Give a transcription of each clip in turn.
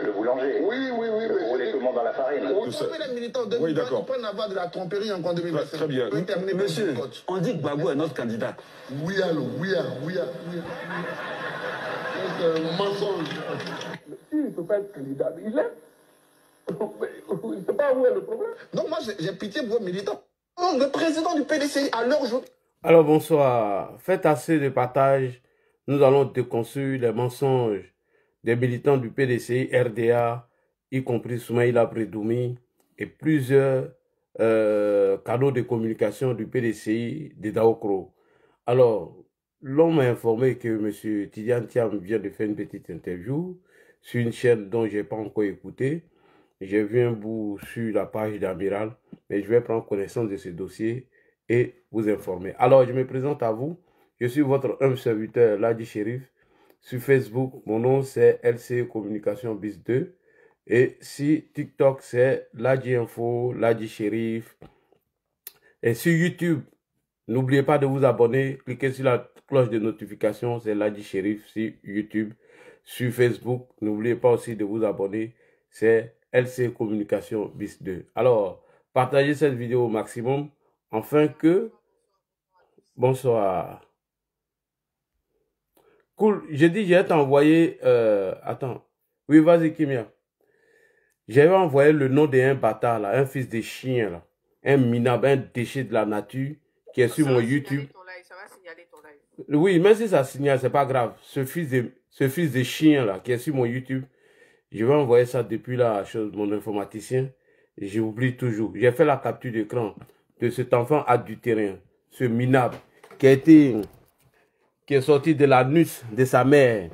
Le boulanger. Oui. Vous roulez tout le monde dans la farine. Vous savez, les militants de oui, d'accord. ils peuvent avoir de la tromperie encore en 2025. Très bien. Monsieur, on dit que Gbagbo est notre candidat. Oui. C'est un mensonge. Il ne peut pas être candidat. Il est. Il ne sait pas où est le problème. Donc moi, j'ai pitié pour vos militants. Le président du PDCI, à l'heure aujourd'hui. Alors bonsoir. Faites assez de partage. Nous allons déconstruire les mensonges des militants du PDCI, RDA, y compris Soumaïla Predoumi et plusieurs canaux de communication du PDCI de Daokro. Alors, l'on m'a informé que M. Tidiane Thiam vient de faire une petite interview sur une chaîne dont je n'ai pas encore écouté. J'ai vu un bout sur la page d'Amiral, mais je vais prendre connaissance de ce dossier et vous informer. Alors, je me présente à vous. Je suis votre humble serviteur, Ladi Chérif. Sur Facebook, mon nom c'est LC Communication Bis 2. Et si TikTok, c'est Ladi Info, Ladi Chérif. Et sur YouTube, n'oubliez pas de vous abonner. Cliquez sur la cloche de notification, c'est Ladi Chérif sur YouTube. Sur Facebook, n'oubliez pas aussi de vous abonner. C'est LC Communication Bis 2. Alors, partagez cette vidéo au maximum afin que... Bonsoir. Cool. J'ai dit, j'ai t'envoyé... Attends. Oui, vas-y, Kimia. J'avais envoyé le nom d'un bâtard, là, un fils de chien, là. Un minable, un déchet de la nature qui est sur mon YouTube. Ça va signaler ton live. Oui, même si ça signale, c'est pas grave. Ce fils de chien, là, qui est sur mon YouTube, je vais envoyer ça depuis la chose, mon informaticien. J'oublie toujours. J'ai fait la capture d'écran de cet enfant adultérien, ce minable, qui est sorti de l'anus de sa mère.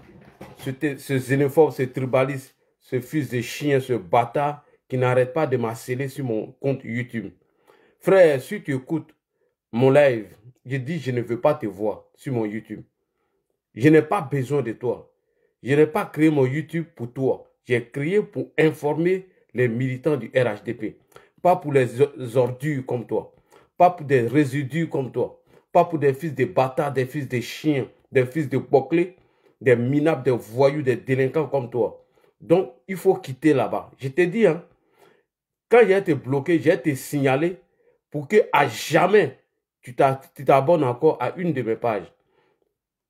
Ce xénophobe, ce tribaliste, ce fils de chien, ce bâtard qui n'arrête pas de m'harceler sur mon compte YouTube. Frère, si tu écoutes mon live, je dis je ne veux pas te voir sur mon YouTube. Je n'ai pas besoin de toi. Je n'ai pas créé mon YouTube pour toi. J'ai créé pour informer les militants du RHDP. Pas pour les ordures comme toi. Pas pour des résidus comme toi. Pas pour des fils de bâtards, des fils de chiens, des fils de bouclés, des minables, des voyous, des délinquants comme toi. Donc, il faut quitter là-bas. Je te dis, hein, quand j'ai été bloqué, j'ai été signalé pour que à jamais tu t'abonnes encore à une de mes pages.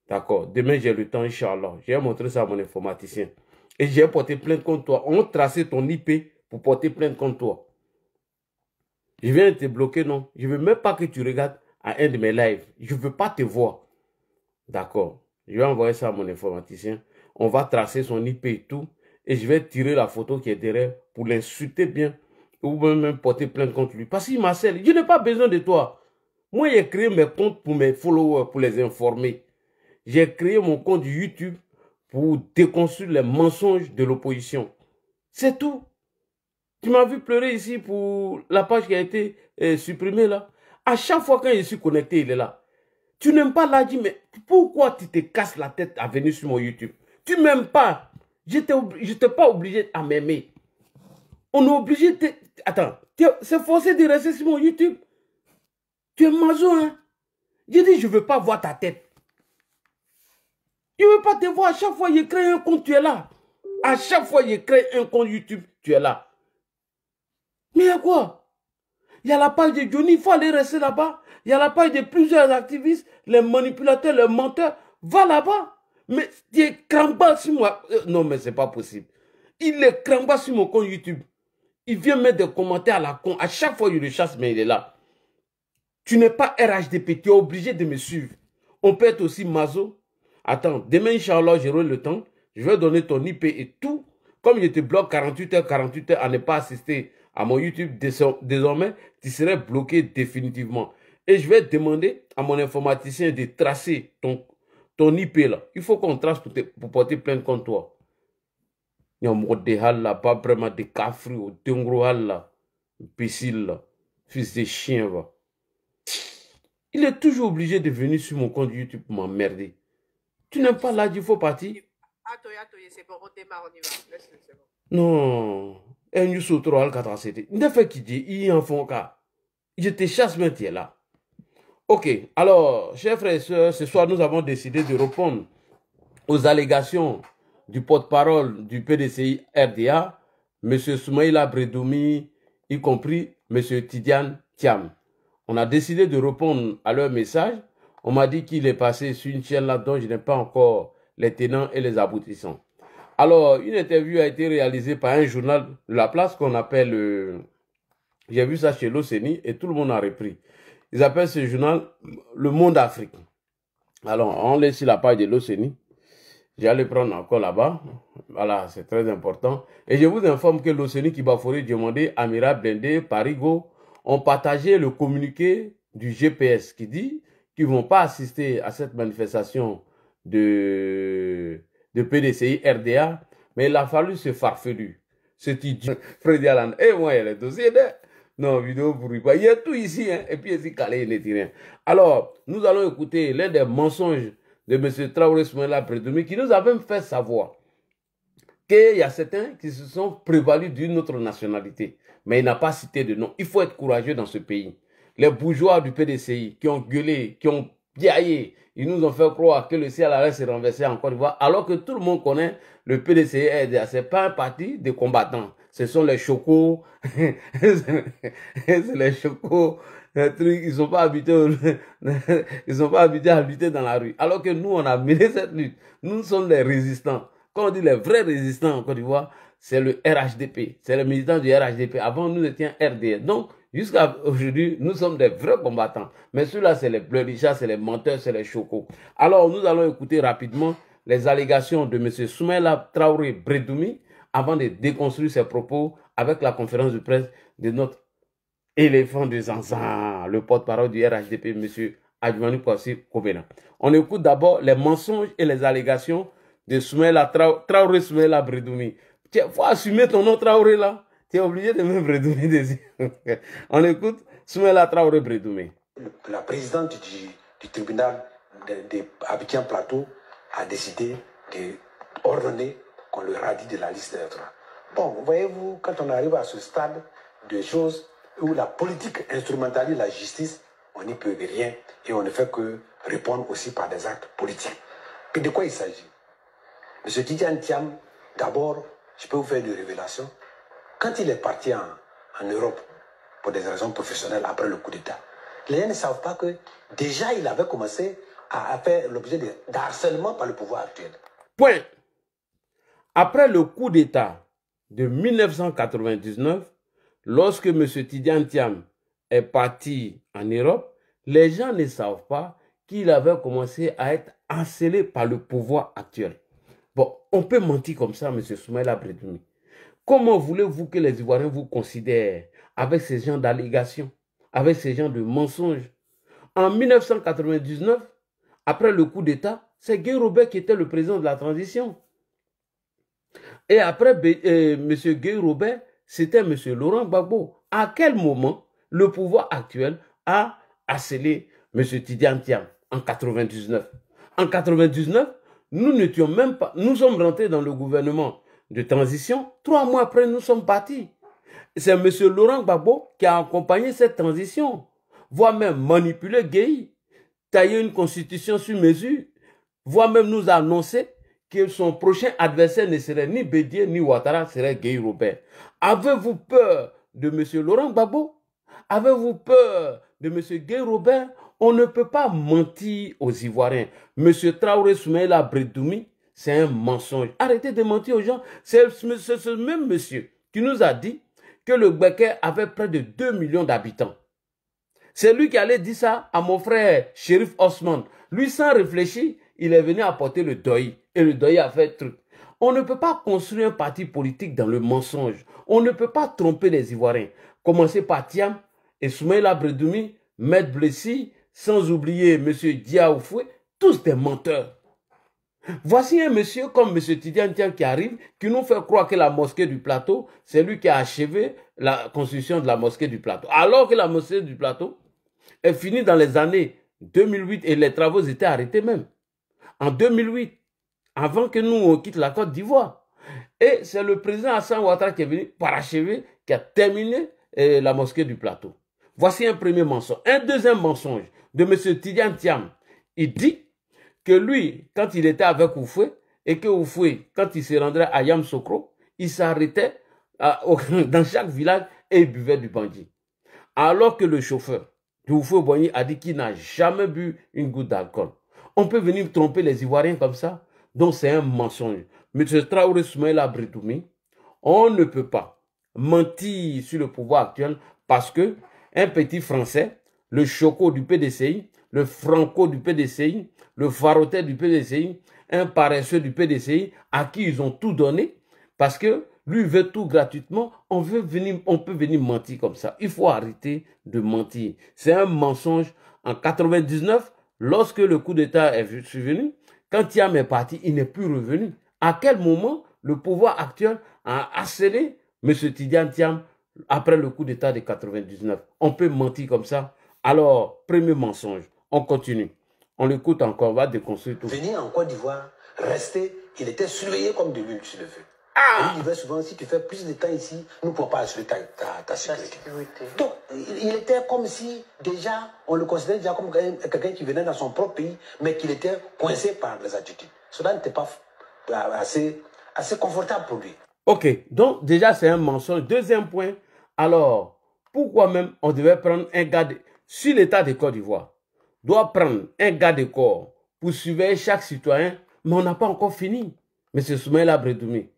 D'accord. Demain, j'ai le temps, Inch'Allah. J'ai montré ça à mon informaticien. Et j'ai porté plainte contre toi. On a tracé ton IP pour porter plainte contre toi. Je viens de te bloquer, non. Je ne veux même pas que tu regardes à un de mes lives. Je ne veux pas te voir. D'accord. Je vais envoyer ça à mon informaticien. On va tracer son IP et tout. Et je vais tirer la photo qui est derrière pour l'insulter bien. Ou même porter plainte contre lui. Parce qu'il m'harcèle. Je n'ai pas besoin de toi. Moi, j'ai créé mes comptes pour mes followers, pour les informer. J'ai créé mon compte YouTube pour déconstruire les mensonges de l'opposition. C'est tout. Tu m'as vu pleurer ici pour la page qui a été supprimée là. À chaque fois quand je suis connecté, il est là. Tu n'aimes pas Ladi, mais pourquoi tu te casses la tête à venir sur mon YouTube? Tu m'aimes pas. Je n'étais pas obligé à m'aimer. On est obligé de... Attends, c'est forcé de rester sur mon YouTube. Tu es maso, hein? J'ai dit, je ne veux pas voir ta tête. Je ne veux pas te voir. À chaque fois que je crée un compte, tu es là. À chaque fois que je crée un compte YouTube, tu es là. Mais il y a quoi? Il y a la page de Johnny, il faut aller rester là-bas. Il y a la page de plusieurs activistes, les manipulateurs, les menteurs. Va là-bas. Mais tu es crambas sur moi. Non, mais c'est pas possible. Il est crambas sur mon compte YouTube. Il vient mettre des commentaires à la con. À chaque fois, il le chasse, mais il est là. Tu n'es pas RHDP, tu es obligé de me suivre. On peut être aussi maso. Attends, demain, Inch'Allah, j'aurai le temps. Je vais donner ton IP et tout. Comme je te bloque 48 heures à ne pas assister à mon YouTube, désormais, tu serais bloqué définitivement. Et je vais demander à mon informaticien de tracer ton IP là. Il faut qu'on trace pour porter plainte contre toi. Il y a un mot de hal là, pas vraiment de cafri ou d'engro hal là. Imbécile là. Fils de chien va. Il est toujours obligé de venir sur mon compte YouTube pour m'emmerder. Tu n'aimes pas là, il faut partir. Attends, c'est bon, on démarre, on y va. Laisse-le, c'est bon. Non. Et nous sommes trop al 87. Ne fait qui dit, il en font cas. Je te chasse maintenant là. Ok, alors, chers frères et sœurs, ce soir, nous avons décidé de répondre aux allégations du porte-parole du PDCI RDA, M. Soumaïla Bredoumi, y compris M. Tidiane Thiam. On a décidé de répondre à leur message. On m'a dit qu'il est passé sur une chaîne là dont je n'ai pas encore les tenants et les aboutissants. Alors, une interview a été réalisée par un journal de la place qu'on appelle... j'ai vu ça chez l'OCENI et tout le monde a repris. Ils appellent ce journal Le Monde Afrique. Alors, on laisse sur la page de l'OCENI. J'allais prendre encore là-bas. Voilà, c'est très important. Et je vous informe que l'OCENI, Kibafouré, Diomandé, Amira Blendé, Parigo ont partagé le communiqué du GPS qui dit qu'ils ne vont pas assister à cette manifestation de PDCI RDA, mais il a fallu se farfelu. C'est idiot. Freddy Alan, et moi, il y a les dossiers de... Non, vidéo pour lui. Il y a tout ici, hein, et puis ici, calé, il n'est rien. Alors, nous allons écouter l'un des mensonges de M. Traoré Soumaïla Bredoumi qui nous a même fait savoir qu'il y a certains qui se sont prévalus d'une autre nationalité. Mais il n'a pas cité de nom. Il faut être courageux dans ce pays. Les bourgeois du PDCI qui ont gueulé, qui ont piaillé, ils nous ont fait croire que le CLRS s'est renversé en Côte d'Ivoire, alors que tout le monde connaît le PDCI. Ce n'est pas un parti de combattants. Ce sont les chocos. C'est les chocos. Ils ne sont pas habitués, ils sont pas habitués à lutter dans la rue. Alors que nous, on a mené cette lutte. Nous sommes les résistants. Quand on dit les vrais résistants en Côte d'Ivoire, c'est le RHDP. C'est le militant du RHDP. Avant, nous étions RDS. Donc, jusqu'à aujourd'hui, nous sommes des vrais combattants. Mais ceux-là, c'est les pleurichards, c'est les menteurs, c'est les chocos. Alors, nous allons écouter rapidement les allégations de M. Soumaïla Traoré Bredoumi avant de déconstruire ses propos avec la conférence de presse de notre éléphant de Zanzan, le porte-parole du RHDP, M. Adjumani Kwasi Kobena. On écoute d'abord les mensonges et les allégations de Soumaïla Traoré Soumaïla Bredoumi. Il faut assumer ton nom Traoré là. Tu es obligé de me Bredoumi dessus. On écoute Soumaïla Traoré Bredoumi. La présidente du tribunal d'Abidjan Plateau a décidé d'ordonner qu'on le radie de la liste électorale. Bon, voyez-vous, quand on arrive à ce stade de choses où la politique instrumentalise la justice, on n'y peut rien et on ne fait que répondre aussi par des actes politiques. Puis de quoi il s'agit? M. Tidiane Thiam, d'abord, je peux vous faire une révélation. Quand il est parti en Europe, pour des raisons professionnelles, après le coup d'État, les gens ne savent pas que déjà il avait commencé à faire l'objet d'harcèlement par le pouvoir actuel. Point. Après le coup d'État de 1999, lorsque M. Tidiane Thiam est parti en Europe, les gens ne savent pas qu'il avait commencé à être harcelé par le pouvoir actuel. Bon, on peut mentir comme ça, M. Soumaïla Bredoumi. Comment voulez-vous que les Ivoiriens vous considèrent avec ces gens d'allégations, avec ces gens de mensonges? En 1999, après le coup d'État, c'est Guy Robert qui était le président de la transition. Et après M. Guy Robert, c'était M. Laurent Gbagbo. À quel moment le pouvoir actuel a harcelé M. Tidiane Thiam? En 1999. En 1999, nous n'étions même pas... Nous sommes rentrés dans le gouvernement de transition. 3 mois après, nous sommes partis. C'est M. Laurent Gbagbo qui a accompagné cette transition, voire même manipulé Gueye, taillé une constitution sur mesure, voire même nous annoncer que son prochain adversaire ne serait ni Bédié ni Ouattara, serait Gueye Robert. Avez-vous peur de M. Laurent Gbagbo? Avez-vous peur de M. Gueye Robert? On ne peut pas mentir aux Ivoiriens. M. Traoré Soumaïla Bredoumi, c'est un mensonge. Arrêtez de mentir aux gens. C'est ce même monsieur qui nous a dit que le Gbeke avait près de 2 millions d'habitants. C'est lui qui allait dire ça à mon frère Chérif Osman. Lui, sans réfléchir, il est venu apporter le deuil. Et le deuil a fait truc. On ne peut pas construire un parti politique dans le mensonge. On ne peut pas tromper les Ivoiriens. Commencer par Thiam et Soumaïla Bredoumi, Maître Blessi, sans oublier M. Diaoufoué, tous des menteurs. Voici un monsieur comme M. Tidiane Thiam qui arrive, qui nous fait croire que la mosquée du plateau, c'est lui qui a achevé la construction de la mosquée du plateau. Alors que la mosquée du plateau est finie dans les années 2008 et les travaux étaient arrêtés même. En 2008, avant que nous on quitte la Côte d'Ivoire. Et c'est le président Hassan Ouattara qui est venu parachever, qui a terminé la mosquée du plateau. Voici un premier mensonge. Un deuxième mensonge de M. Tidiane Thiam. Il dit que lui, quand il était avec Oufoué, et que Oufoué, quand il se rendrait à Yamoussoukro, il s'arrêtait dans chaque village et il buvait du bandit. Alors que le chauffeur de Oufoué-Boigny a dit qu'il n'a jamais bu une goutte d'alcool. On peut venir tromper les Ivoiriens comme ça? Donc c'est un mensonge. M. Traoré Soumaïla Britoumi, on ne peut pas mentir sur le pouvoir actuel parce que un petit Français, le Choco du PDCI, le Franco du PDCI, le Farotais du PDCI, un paresseux du PDCI, à qui ils ont tout donné, parce que lui veut tout gratuitement, on peut venir mentir comme ça. Il faut arrêter de mentir. C'est un mensonge. En 99, lorsque le coup d'État est venu, quand Thiam est parti, il n'est plus revenu. À quel moment le pouvoir actuel a harcelé M. Tidiane Thiam après le coup d'État de 99? On peut mentir comme ça. Alors, premier mensonge, on continue. On l'écoute encore, on va déconstruire tout. Venir en Côte d'Ivoire, rester, il était surveillé comme de l'huile sur le feu. Ah! Il disait souvent, si tu fais plus de temps ici, nous ne pouvons pas assurer ta sécurité. Donc, il était comme si, déjà, on le considérait déjà comme quelqu'un qui venait dans son propre pays, mais qu'il était coincé par les attitudes. Cela n'était pas assez confortable pour lui. Ok, donc déjà c'est un mensonge. Deuxième point, alors, pourquoi même on devait prendre un gars si l'État de Côte d'Ivoire doit prendre un gars de corps pour surveiller chaque citoyen, mais on n'a pas encore fini. M. Soumaïla Britoumi,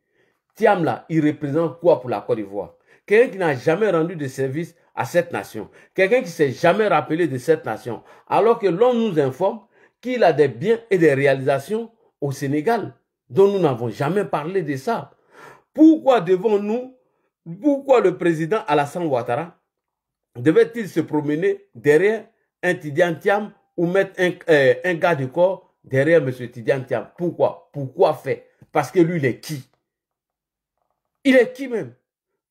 Thiam là, il représente quoi pour la Côte d'Ivoire? Quelqu'un qui n'a jamais rendu de service à cette nation, quelqu'un qui ne s'est jamais rappelé de cette nation, alors que l'on nous informe qu'il a des biens et des réalisations au Sénégal, dont nous n'avons jamais parlé de ça. Pourquoi devons-nous, pourquoi le président Alassane Ouattara devait-il se promener derrière un Tidiane Thiam ou mettre un gars de corps derrière M. Tidiane Thiam? Pourquoi? Pourquoi faire? Parce que lui, il est qui? Il est qui même?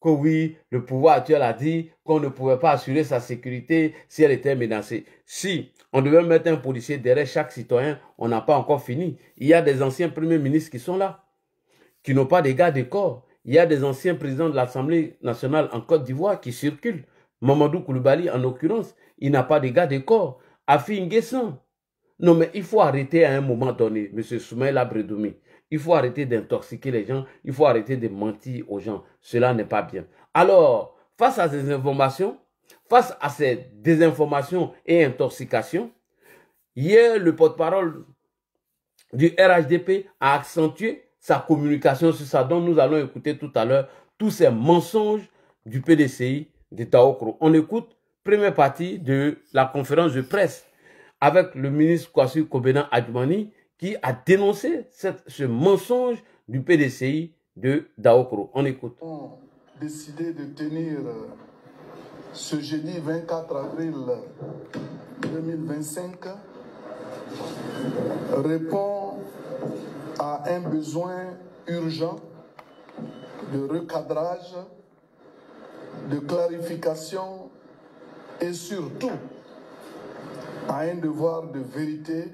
Que oui, le pouvoir actuel a dit qu'on ne pouvait pas assurer sa sécurité si elle était menacée. Si on devait mettre un policier derrière chaque citoyen, on n'a pas encore fini. Il y a des anciens premiers ministres qui sont là, qui n'ont pas de garde de corps. Il y a des anciens présidents de l'Assemblée nationale en Côte d'Ivoire qui circulent. Mamadou Koulibaly, en l'occurrence, il n'a pas de garde de corps. Afi Nguessan. Non, mais il faut arrêter à un moment donné, M. Soumaïla Britoumi. Il faut arrêter d'intoxiquer les gens. Il faut arrêter de mentir aux gens. Cela n'est pas bien. Alors, face à ces informations, face à ces désinformations et intoxications, hier, le porte-parole du RHDP a accentué sa communication sur ça, dont nous allons écouter tout à l'heure tous ces mensonges du PDCI de Daokro. On écoute première partie de la conférence de presse avec le ministre Kwasi Kobena Adjumani qui a dénoncé ce mensonge du PDCI de Daokro. On écoute. Nous avons décidé de tenir ce jeudi 24 avril 2025 répond à un besoin urgent de recadrage, de clarification et surtout à un devoir de vérité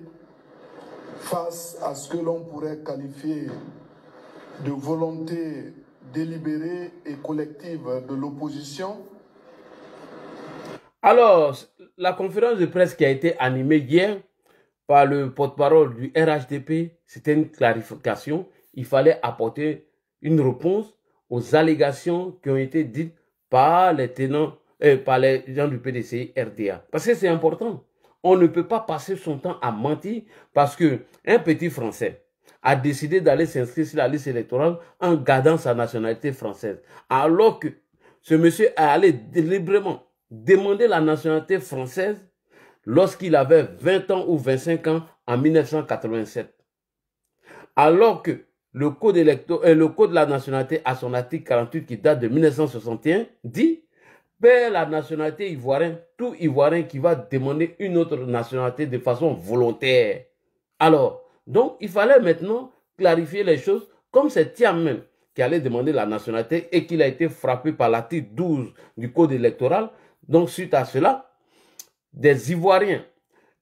face à ce que l'on pourrait qualifier de volonté délibérée et collective de l'opposition. Alors, la conférence de presse qui a été animée hier par le porte-parole du RHDP, c'était une clarification. Il fallait apporter une réponse aux allégations qui ont été dites par les tenants, par les gens du PDCI RDA. Parce que c'est important. On ne peut pas passer son temps à mentir parce qu'un petit Français a décidé d'aller s'inscrire sur la liste électorale en gardant sa nationalité française. Alors que ce monsieur est allé délibérément demander la nationalité française lorsqu'il avait 20 ans ou 25 ans en 1987. Alors que le code de la nationalité à son article 48 qui date de 1961 dit paie la nationalité ivoirienne, tout Ivoirien qui va demander une autre nationalité de façon volontaire. Alors, donc, il fallait maintenant clarifier les choses, comme c'est Thiam même qui allait demander la nationalité et qu'il a été frappé par l'article 12 du code électoral. Donc, suite à cela, des Ivoiriens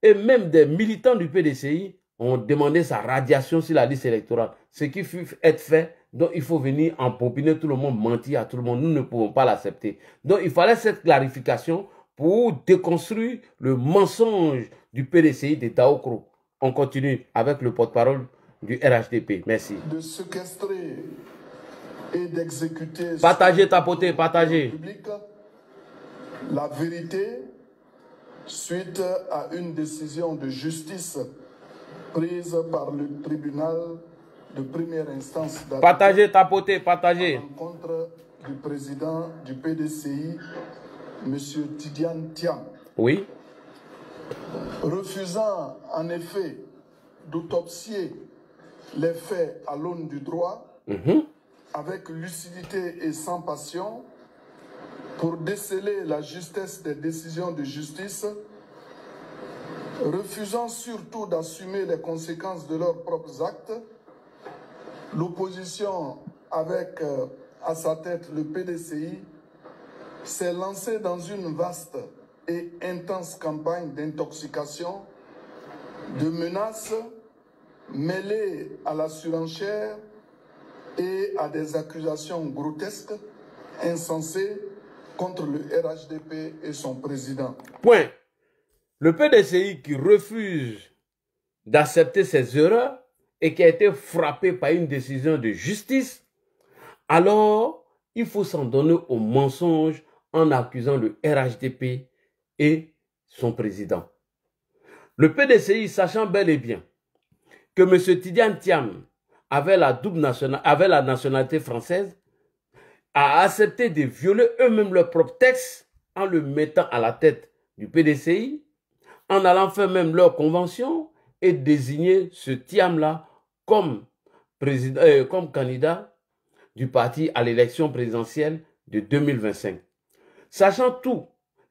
et même des militants du PDCI ont demandé sa radiation sur la liste électorale. Ce qui fut fait, donc il faut venir embobiner tout le monde, mentir à tout le monde. Nous ne pouvons pas l'accepter. Donc il fallait cette clarification pour déconstruire le mensonge du PDCI de Daokro. On continue avec le porte-parole du RHDP. Merci. De séquestrer et d'exécuter Partagez, tapotez, partagez. La vérité suite à une décision de justice prise par le tribunal de première instance partagez, tapotez, partagez. à l'encontre du président du PDCI, M. Tidiane Thiam. Oui. Refusant en effet d'autopsier les faits à l'aune du droit, avec lucidité et sans passion, pour déceler la justesse des décisions de justice, refusant surtout d'assumer les conséquences de leurs propres actes, l'opposition avec à sa tête le PDCI s'est lancée dans une vaste et intense campagne d'intoxication, de menaces mêlées à la surenchère et à des accusations grotesques, insensées, contre le RHDP et son président. Point. Le PDCI qui refuse d'accepter ses erreurs et qui a été frappé par une décision de justice, alors il faut s'en donner au mensonge en accusant le RHDP et son président. Le PDCI, sachant bel et bien que M. Tidiane Thiam avait la nationalité française, a accepté de violer eux-mêmes leur propre texte en le mettant à la tête du PDCI, en allant faire même leur convention et désigner ce Thiam-là comme candidat du parti à l'élection présidentielle de 2025. Sachant tout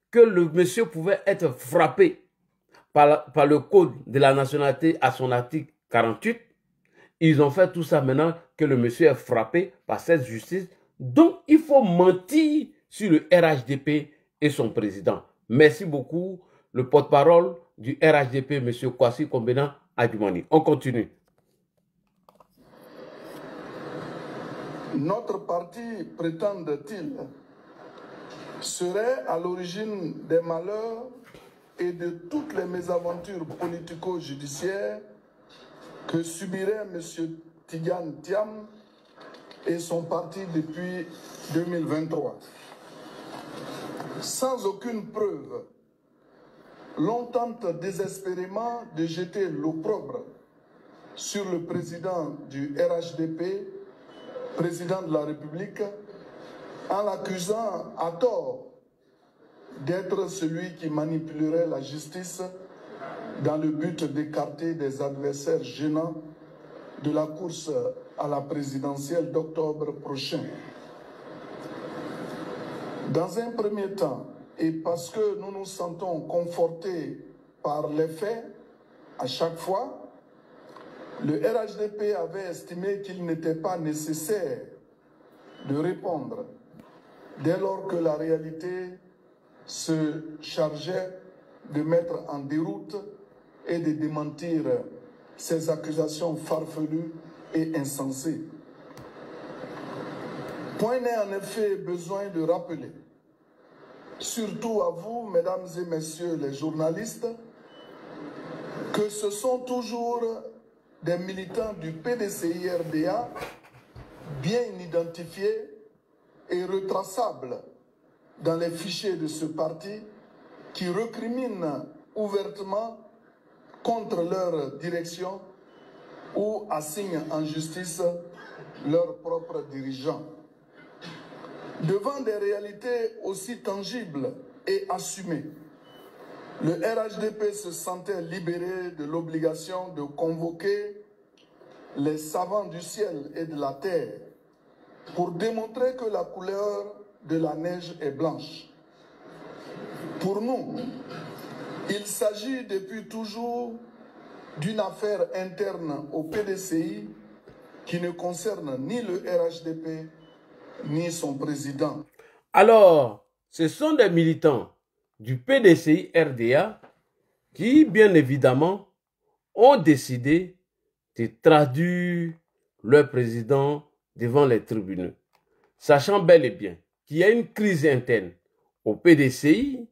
que le monsieur pouvait être frappé par le code de la nationalité à son article 48, ils ont fait tout ça maintenant que le monsieur est frappé par cette justice. Donc, il faut mentir sur le RHDP et son président. Merci beaucoup, le porte-parole du RHDP, M. Kwasi Kombena Adjumani. On continue. Notre parti, prétend-il, serait à l'origine des malheurs et de toutes les mésaventures politico-judiciaires que subirait M. Tidiane Thiam et son parti depuis 2023. Sans aucune preuve, l'on tente désespérément de jeter l'opprobre sur le président du RHDP, président de la République, en l'accusant à tort d'être celui qui manipulerait la justice dans le but d'écarter des adversaires gênants de la course à la présidentielle d'octobre prochain. Dans un premier temps, et parce que nous nous sentons confortés par les faits, à chaque fois, le RHDP avait estimé qu'il n'était pas nécessaire de répondre dès lors que la réalité se chargeait de mettre en déroute et de démentir ces accusations farfelues et insensées. Point n'est en effet besoin de rappeler, surtout à vous, mesdames et messieurs les journalistes, que ce sont toujours des militants du PDCI-RDA bien identifiés et retraçables dans les fichiers de ce parti qui recriminent ouvertement contre leur direction ou assignent en justice leurs propres dirigeants. Devant des réalités aussi tangibles et assumées, le RHDP se sentait libéré de l'obligation de convoquer les savants du ciel et de la terre pour démontrer que la couleur de la neige est blanche. Pour nous, il s'agit depuis toujours d'une affaire interne au PDCI qui ne concerne ni le RHDP ni son président. Alors, ce sont des militants du PDCI-RDA qui, bien évidemment, ont décidé de traduire leur président devant les tribunaux, sachant bel et bien qu'il y a une crise interne au PDCI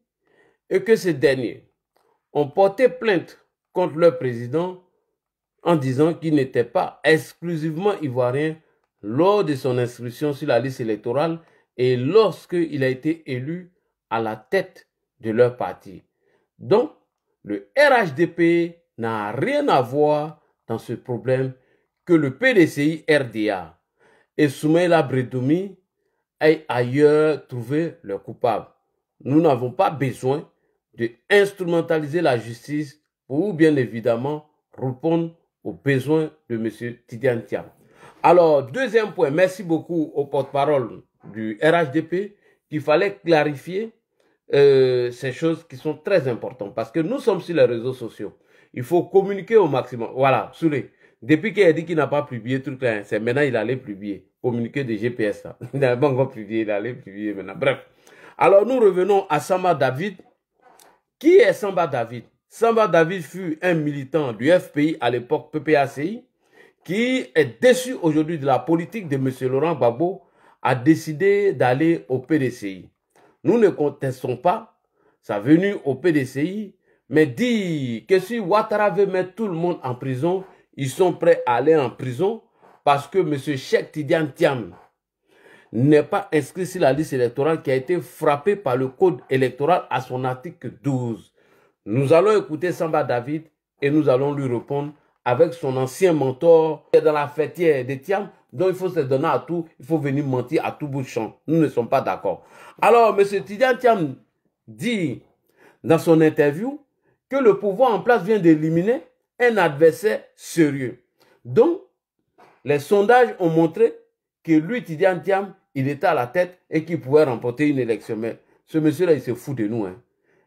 et que ces derniers ont porté plainte contre leur président en disant qu'il n'était pas exclusivement ivoirien lors de son inscription sur la liste électorale et lorsqu'il a été élu à la tête de leur parti. Donc, le RHDP n'a rien à voir dans ce problème que le PDCI RDA et Soumaïla Bredoumi aient ailleurs trouvé le coupable. Nous n'avons pas besoin de instrumentaliser la justice pour bien évidemment répondre aux besoins de M. Tidiane Thiam. Alors, deuxième point, merci beaucoup au porte-parole du RHDP qu'il fallait clarifier ces choses qui sont très importantes parce que nous sommes sur les réseaux sociaux. Il faut communiquer au maximum. Voilà, Soulé. Depuis qu'il a dit qu'il n'a pas publié tout le c'est maintenant il allait publier. Communiquer de GPS. Là. Il n'a pas encore publié, il allait publier maintenant. Bref. Alors nous revenons à Samba David. Qui est Samba David? Samba David fut un militant du FPI à l'époque PPACI qui est déçu aujourd'hui de la politique de M. Laurent Gbagbo a décidé d'aller au PDCI. Nous ne contestons pas sa venue au PDCI, mais dit que si Ouattara veut mettre tout le monde en prison, ils sont prêts à aller en prison parce que M. Cheikh Tidiane Thiam n'est pas inscrit sur la liste électorale qui a été frappée par le code électoral à son article 12. Nous allons écouter Samba David et nous allons lui répondre avec son ancien mentor qui est dans la fêtière de Thiam, dont il faut se donner à tout, il faut venir mentir à tout bout de champ. Nous ne sommes pas d'accord. Alors, M. Tidiane Thiam dit dans son interview que le pouvoir en place vient d'éliminer un adversaire sérieux. Donc, les sondages ont montré que lui, Tidiane Thiam, il était à la tête et qu'il pouvait remporter une élection. Mais ce monsieur-là, il se fout de nous. Hein.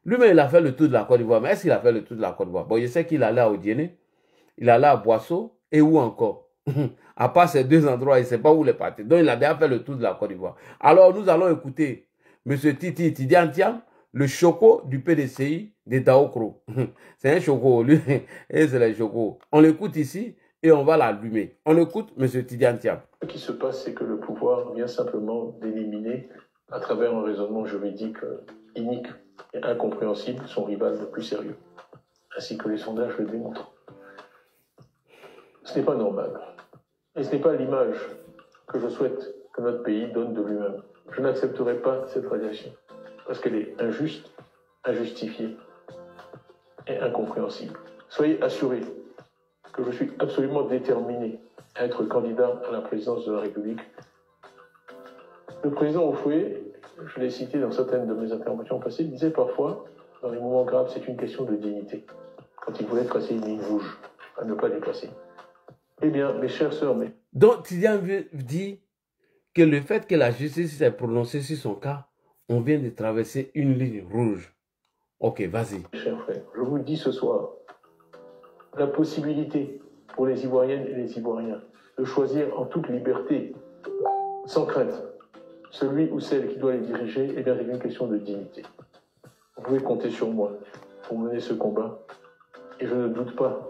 Lui-même, il a fait le tour de la Côte d'Ivoire. Mais est-ce qu'il a fait le tour de la Côte d'Ivoire? Bon, je sais qu'il allait à Odiéné, il allait à Boisseau et où encore? À part ces deux endroits, il ne sait pas où il est parti. Donc, il a déjà fait le tour de la Côte d'Ivoire. Alors, nous allons écouter M. Tidiane Thiam, le choco du PDCI de Daokro. C'est un choco, lui, et c'est le choco. On l'écoute ici et on va l'allumer. On écoute M. Tidiane Thiam. Ce qui se passe, c'est que le pouvoir vient simplement d'éliminer, à travers un raisonnement juridique inique et incompréhensible, son rival le plus sérieux, ainsi que les sondages le démontrent. Ce n'est pas normal. Et ce n'est pas l'image que je souhaite que notre pays donne de lui-même. Je n'accepterai pas cette radiation, parce qu'elle est injuste, injustifiée et incompréhensible. Soyez assurés que je suis absolument déterminé à être candidat à la présidence de la République. Le président Oufoué, je l'ai cité dans certaines de mes interventions passées, disait parfois, dans les moments graves, c'est une question de dignité, quand il voulait tracer une ligne rouge, à ne pas dépasser. Eh bien, mes chères sœurs, mais... Donc, Tidiane dit que le fait que la justice s'est prononcée sur son cas, on vient de traverser une ligne rouge. Ok, vas-y. Chers frères, je vous le dis ce soir, la possibilité pour les Ivoiriennes et les Ivoiriens de choisir en toute liberté, sans crainte, celui ou celle qui doit les diriger, eh bien, c'est une question de dignité. Vous pouvez compter sur moi pour mener ce combat, et je ne doute pas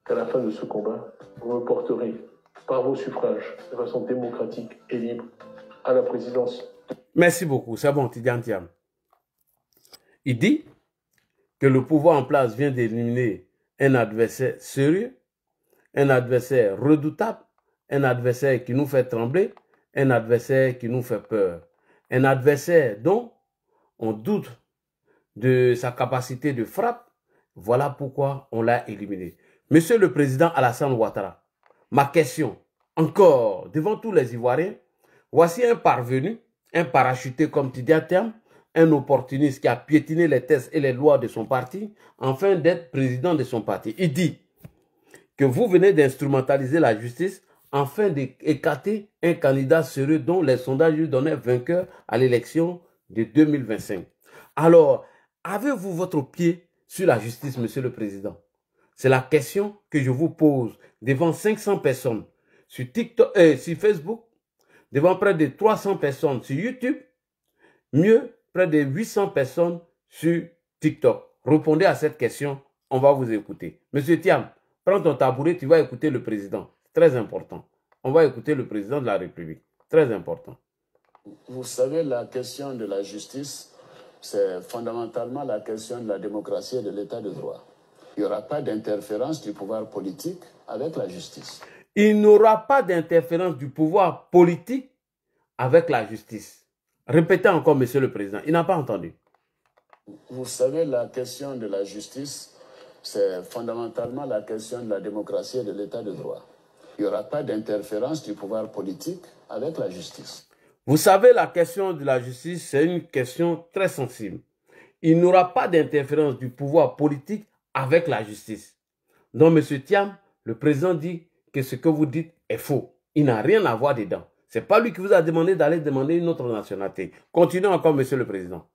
qu'à la fin de ce combat, vous me porterez par vos suffrages, de façon démocratique et libre, à la présidence. Merci beaucoup, c'est bon, Tidiane Thiam. Il dit que le pouvoir en place vient d'éliminer un adversaire sérieux, un adversaire redoutable, un adversaire qui nous fait trembler, un adversaire qui nous fait peur, un adversaire dont on doute de sa capacité de frappe. Voilà pourquoi on l'a éliminé. Monsieur le Président Alassane Ouattara, ma question, encore, devant tous les Ivoiriens, voici un parvenu, un parachuté comme Tidiane Thiam, un opportuniste qui a piétiné les textes et les lois de son parti, afin d'être président de son parti. Il dit que vous venez d'instrumentaliser la justice afin d'écarter un candidat sérieux dont les sondages lui donnaient vainqueur à l'élection de 2025. Alors, avez-vous votre pied sur la justice, Monsieur le Président? C'est la question que je vous pose devant 500 personnes sur TikTok, sur Facebook, devant près de 300 personnes sur YouTube, mieux, près de 800 personnes sur TikTok. Répondez à cette question, on va vous écouter. Monsieur Thiam, prends ton tabouret, tu vas écouter le président. Très important. On va écouter le président de la République. Très important. Vous savez, la question de la justice, c'est fondamentalement la question de la démocratie et de l'état de droit. Il n'y aura pas d'interférence du pouvoir politique avec la justice. Il n'y aura pas d'interférence du pouvoir politique avec la justice. Répétez encore, Monsieur le Président. Il n'a pas entendu. Vous savez, la question de la justice, c'est fondamentalement la question de la démocratie et de l'état de droit. Il n'y aura pas d'interférence du pouvoir politique avec la justice. Vous savez, la question de la justice, c'est une question très sensible. Il n'y aura pas d'interférence du pouvoir politique avec la justice. Donc, M. Thiam, le président dit que ce que vous dites est faux. Il n'a rien à voir dedans. Ce n'est pas lui qui vous a demandé d'aller demander une autre nationalité. Continuez encore, Monsieur le Président.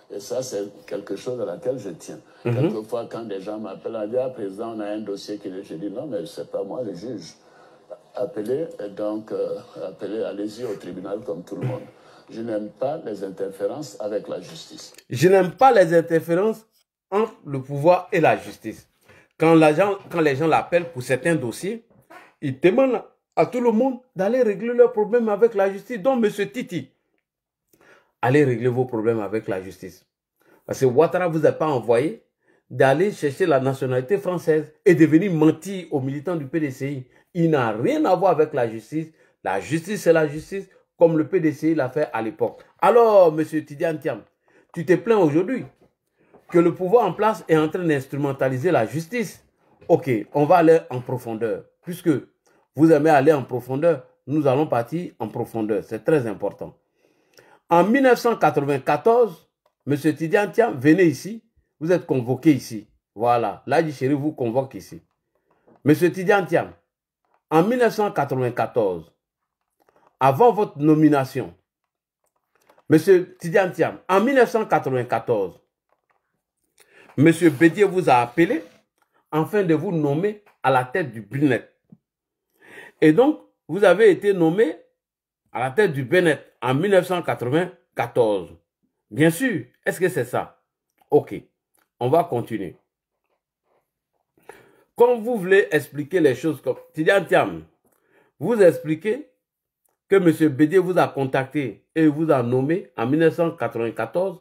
Et ça, c'est quelque chose à laquelle je tiens. Quelquefois, quand des gens m'appellent, on dit, ah, président, on a un dossier qui est... Je dis, non, mais ce n'est pas moi le juge. Appelez, donc, allez-y au tribunal comme tout le monde. Je n'aime pas les interférences avec la justice. Je n'aime pas les interférences entre le pouvoir et la justice. Quand les gens l'appellent pour certains dossiers, ils demandent à tout le monde d'aller régler leurs problèmes avec la justice. Donc, M. Titi, allez régler vos problèmes avec la justice. Parce que Ouattara vous a pas envoyé d'aller chercher la nationalité française et de venir mentir aux militants du PDCI. Il n'a rien à voir avec la justice. La justice, c'est la justice, comme le PDCI l'a fait à l'époque. Alors, M. Tidiane Thiam, tu te plains aujourd'hui que le pouvoir en place est en train d'instrumentaliser la justice. Ok, on va aller en profondeur. Puisque vous aimez aller en profondeur, nous allons partir en profondeur. C'est très important. En 1994, M. Tidiane Thiam, venez ici. Vous êtes convoqué ici. Voilà. L'Adji Chérif vous convoque ici. M. Tidiane Thiam, en 1994, avant votre nomination, M. Tidiane Thiam, en 1994, M. Bédié vous a appelé afin de vous nommer à la tête du BNET. Et donc, vous avez été nommé à la tête du BNET en 1994. Bien sûr, est-ce que c'est ça? Ok, on va continuer. Quand vous voulez expliquer les choses comme Tidiane Thiam, vous expliquez que M. Bédié vous a contacté et vous a nommé en 1994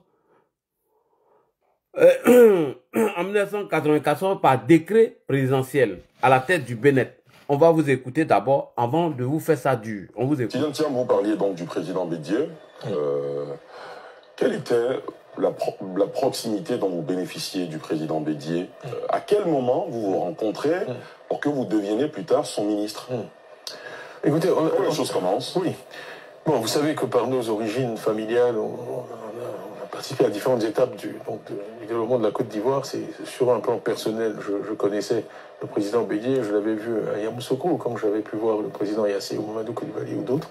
en 1994 par décret présidentiel à la tête du BNET. On va vous écouter d'abord avant de vous faire ça dur. On vous écoute. Tidiane Thiam, vous parliez donc du président Bédié. Quelle était la proximité dont vous bénéficiez du président Bédié? À quel moment vous vous rencontrez pour que vous deveniez plus tard son ministre? Écoutez, la chose commence. Oui. Bon, vous savez que par nos origines familiales, on a participé à différentes étapes du développement de la Côte d'Ivoire. C'est sur un plan personnel, je connaissais le président Bédié, je l'avais vu à Yamoussoukro, comme j'avais pu voir le président Yassé ou Mamadou Koulibaly ou d'autres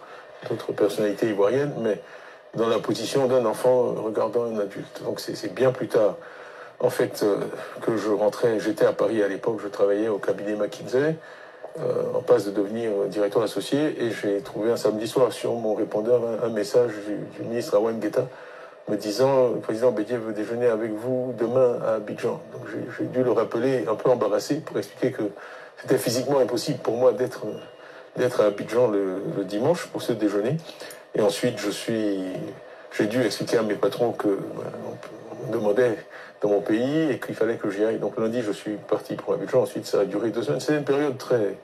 personnalités ivoiriennes, mais dans la position d'un enfant regardant un adulte. Donc c'est bien plus tard, en fait, que je rentrais. J'étais à Paris à l'époque, je travaillais au cabinet McKinsey, en passe de devenir directeur associé, et j'ai trouvé un samedi soir sur mon répondeur un message du ministre Awan Guetta me disant « Le président Bédié veut déjeuner avec vous demain à Abidjan ». Donc j'ai dû le rappeler un peu embarrassé pour expliquer que c'était physiquement impossible pour moi d'être à Abidjan le dimanche pour ce déjeuner. Et ensuite, j'ai dû expliquer à mes patrons qu'on me demandait dans mon pays et qu'il fallait que j'y aille. Donc lundi, je suis parti pour Abidjan. Ensuite, ça a duré 2 semaines. C'était une période très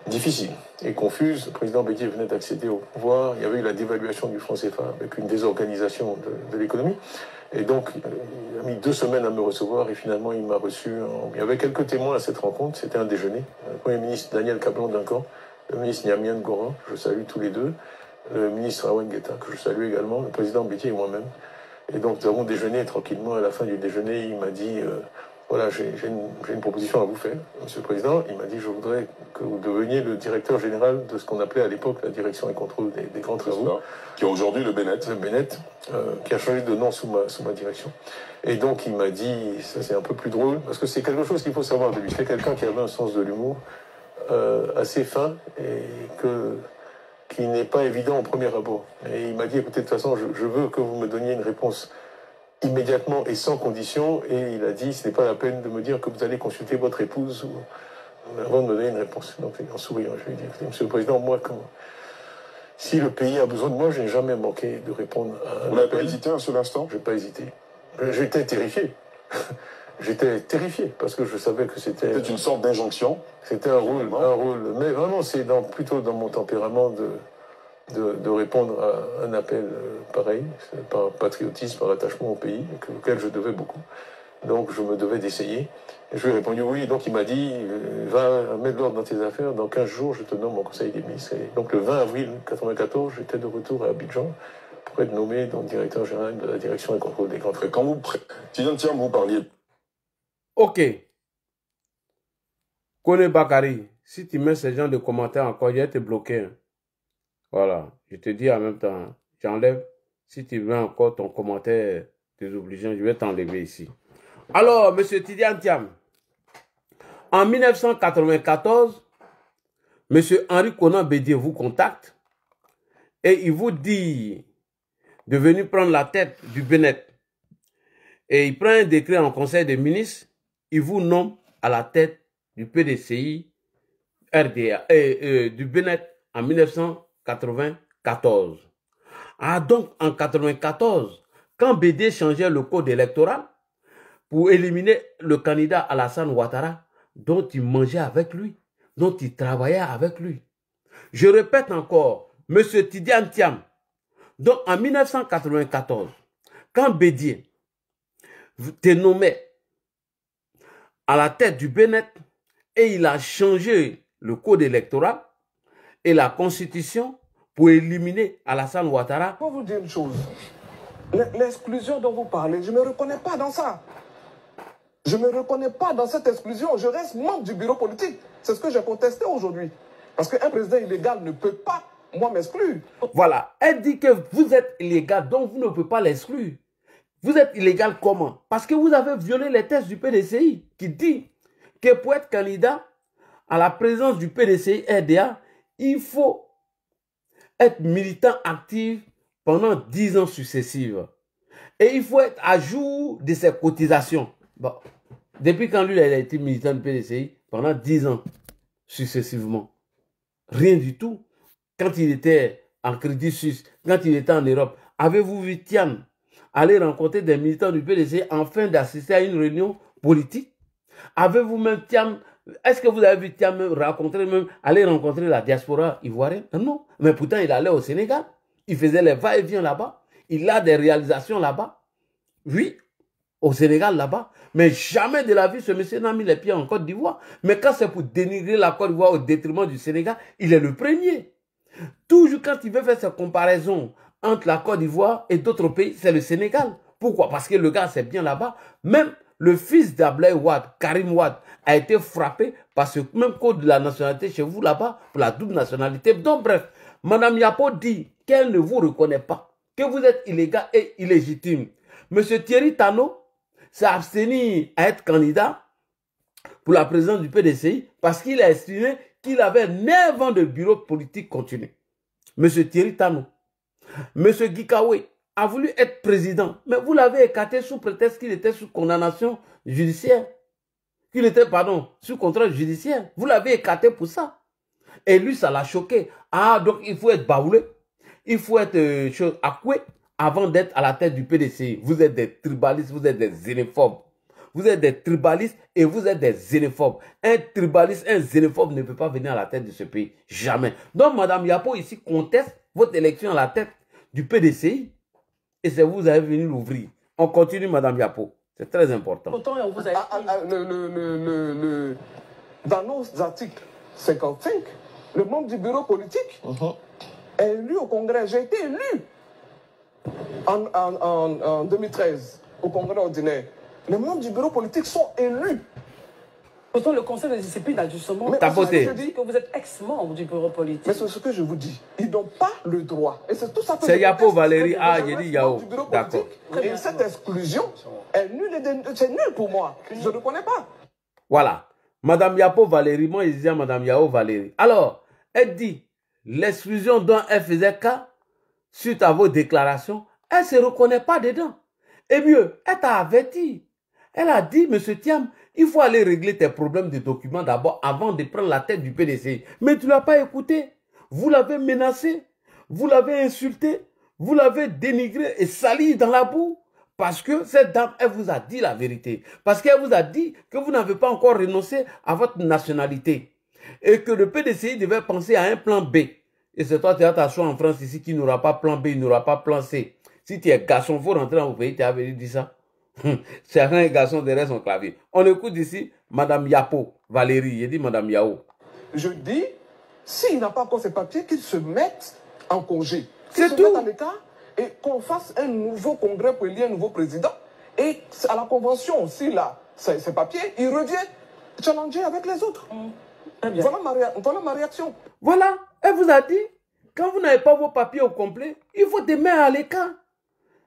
difficile et confuse. Le président Bédié venait d'accéder au pouvoir. Il y avait eu la dévaluation du franc CFA avec une désorganisation de l'économie. Et donc, il a mis 2 semaines à me recevoir et finalement, il m'a reçu. Il y avait quelques témoins à cette rencontre. C'était un déjeuner. Le Premier ministre Daniel Kablan-Duncan, le ministre Niamien Goran, je salue tous les deux, le ministre Awan Guetta, que je salue également, le président Bédié et moi-même. Et donc, nous avons déjeuné tranquillement. À la fin du déjeuner, il m'a dit voilà, j'ai une proposition à vous faire, monsieur le président. Il m'a dit je voudrais que vous deveniez le directeur général de ce qu'on appelait à l'époque la direction et contrôle des grands travaux. Qui est aujourd'hui le BNET. Le BNET, qui a changé de nom sous ma direction. Et donc, il m'a dit, ça c'est un peu plus drôle, parce que c'est quelque chose qu'il faut savoir de lui. C'est quelqu'un qui avait un sens de l'humour assez fin et qui n'est pas évident au premier abord. Et il m'a dit, écoutez, de toute façon, je veux que vous me donniez une réponse immédiatement et sans condition. Et il a dit, ce n'est pas la peine de me dire que vous allez consulter votre épouse avant de me donner une réponse. Donc, en souriant, je lui ai dit, écoutez, monsieur le président, moi, si le pays a besoin de moi, je n'ai jamais manqué de répondre à un Vous n'avez pas hésité un seul instant? Je n'ai pas hésité. J'étais terrifié. j'étais terrifié parce que je savais que c'était... C'était une sorte d'injonction. C'était un rôle. Mais vraiment, c'est plutôt dans mon tempérament de répondre à un appel pareil, par patriotisme, par attachement au pays, auquel je devais beaucoup. Donc je me devais d'essayer. Et je lui ai répondu oui. Donc il m'a dit, va mettre de l'ordre dans tes affaires, dans 15 jours je te nomme au Conseil des ministres. Et donc le 20 avril 1994, j'étais de retour à Abidjan pour être nommé donc, directeur général de la direction et contrôle des grands trains. Quand vous, Tidiane Thiam, vous parliez... Ok. Kone Bakari, si tu mets ce genre de commentaires encore, je vais te bloquer. Hein. Voilà. Je te dis en même temps, j'enlève. Si tu mets encore ton commentaire désobligeant, je vais t'enlever ici. Alors, M. Tidiane Thiam, en 1994, M. Henri Konan Bédié vous contacte et il vous dit de venir prendre la tête du Bénet. Et il prend un décret en conseil des ministres, il vous nomme à la tête du PDCI RDA, du Bénet en 1994. Ah, donc en 1994, quand Bédié changeait le code électoral pour éliminer le candidat Alassane Ouattara, dont il mangeait avec lui, dont il travaillait avec lui. Je répète encore, M. Tidiane Thiam, donc en 1994, quand Bédié te nommé à la tête du Bénet et il a changé le code électoral et la constitution pour éliminer Alassane Ouattara. Je vais vous dire une chose. L'exclusion dont vous parlez, je ne me reconnais pas dans ça. Je ne me reconnais pas dans cette exclusion. Je reste membre du bureau politique. C'est ce que j'ai contesté aujourd'hui. Parce qu'un président illégal ne peut pas, moi, m'exclure. Voilà. Elle dit que vous êtes illégal, donc vous ne pouvez pas l'exclure. Vous êtes illégal comment? Parce que vous avez violé les textes du PDCI qui dit que pour être candidat à la présidence du PDCI RDA, il faut être militant actif pendant 10 ans successifs. Et il faut être à jour de ses cotisations. Bon, depuis quand lui il a été militant du PDCI, pendant 10 ans successivement. Rien du tout. Quand il était en Crédit Suisse, quand il était en Europe, avez-vous vu Thiam aller rencontrer des militants du PDCI afin d'assister à une réunion politique? Avez-vous même Thiam, est-ce que vous avez vu Thiam aller rencontrer la diaspora ivoirienne? Non. Mais pourtant il allait au Sénégal. Il faisait les va-et-vient là-bas. Il a des réalisations là-bas. Oui, au Sénégal là-bas. Mais jamais de la vie, ce monsieur n'a mis les pieds en Côte d'Ivoire. Mais quand c'est pour dénigrer la Côte d'Ivoire au détriment du Sénégal, il est le premier. Toujours quand il veut faire cette comparaison entre la Côte d'Ivoire et d'autres pays, c'est le Sénégal. Pourquoi? Parce que le gars, c'est bien là-bas. Même le fils d'Ablaye Wade, Karim Wade, a été frappé par ce même code de la nationalité chez vous là-bas, pour la double nationalité. Donc bref, Mme Yapo dit qu'elle ne vous reconnaît pas, que vous êtes illégal et illégitime. Monsieur Thierry Tano s'est abstenu à être candidat pour la présidence du PDCI parce qu'il a estimé qu'il avait 9 ans de bureau politique continu. Monsieur Thierry Tano. Monsieur Gikawe a voulu être président, mais vous l'avez écarté sous prétexte qu'il était sous condamnation judiciaire. Qu'il était, pardon, sous contrôle judiciaire. Vous l'avez écarté pour ça. Et lui, ça l'a choqué. Ah, donc il faut être baoulé. Il faut être accoué avant d'être à la tête du PDCI. Vous êtes des tribalistes, vous êtes des xénophobes. Vous êtes des tribalistes et vous êtes des xénophobes. Un tribaliste, un xénophobe ne peut pas venir à la tête de ce pays. Jamais. Donc, Mme Yapo ici conteste votre élection à la tête du PDCI. Et c'est vous avez venu l'ouvrir. On continue, Mme Yapo. C'est très important. Pourtant, on vous a... Dans nos articles 55, le membre du bureau politique est élu au Congrès. J'ai été élu en 2013 au Congrès ordinaire. Les membres du bureau politique sont élus. Pourtant, le Conseil de discipline a justement dit que vous êtes ex-membre du bureau politique. Mais c'est ce que je vous dis. Ils n'ont pas le droit. Et c'est tout ça. C'est Yapo Valérie. Ah, j'ai dit Yao. D'accord. Et cette exclusion est nulle. C'est nul pour moi. Je ne connais pas. Voilà. Madame Yapo Valérie, moi, je disais à Madame Yao Valérie. Alors, elle dit, l'exclusion dont elle faisait cas, suite à vos déclarations, elle ne se reconnaît pas dedans. Et mieux, elle t'a averti. Elle a dit, Monsieur Thiam, il faut aller régler tes problèmes de documents d'abord avant de prendre la tête du PDCI. Mais tu ne l'as pas écouté. Vous l'avez menacé, vous l'avez insulté, vous l'avez dénigré et sali dans la boue. Parce que cette dame, elle vous a dit la vérité. Parce qu'elle vous a dit que vous n'avez pas encore renoncé à votre nationalité. Et que le PDCI devait penser à un plan B. Et c'est toi, tu as ta choix en France ici qui n'aura pas plan B, il n'aura pas plan C. Si tu es garçon, il faut rentrer dans vos pays, tu as dit ça. C'est un garçon derrière son clavier. On écoute ici Madame Yapo, Valérie. J'ai dit Madame Yao. Je dis, s'il n'a pas encore ses papiers, qu'il se mette en congé. C'est tout. À l'état et qu'on fasse un nouveau congrès pour élire un nouveau président. Et à la convention, s'il a ses papiers, il revient challenger avec les autres. Voilà ma réaction. Voilà, elle vous a dit, quand vous n'avez pas vos papiers au complet, il faut te mettre à l'écart.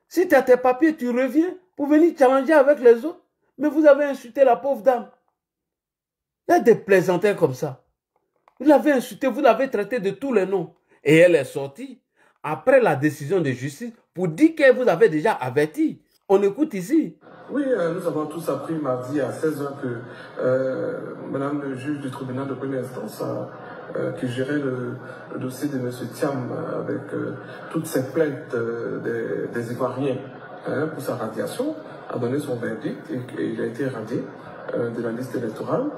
Si tu as tes papiers, tu reviens pour venir challenger avec les autres. Mais vous avez insulté la pauvre dame. Il y a des plaisantins comme ça. Vous l'avez insulté, vous l'avez traité de tous les noms. Et elle est sortie après la décision de justice pour dire qu'elle vous avait déjà averti. On écoute ici. Oui, nous avons tous appris mardi à 16h que Madame le juge du tribunal de première instance qui gérait le dossier de M. Thiam avec toutes ces plaintes des Ivoiriens pour sa radiation, a donné son verdict et il a été radié de la liste électorale.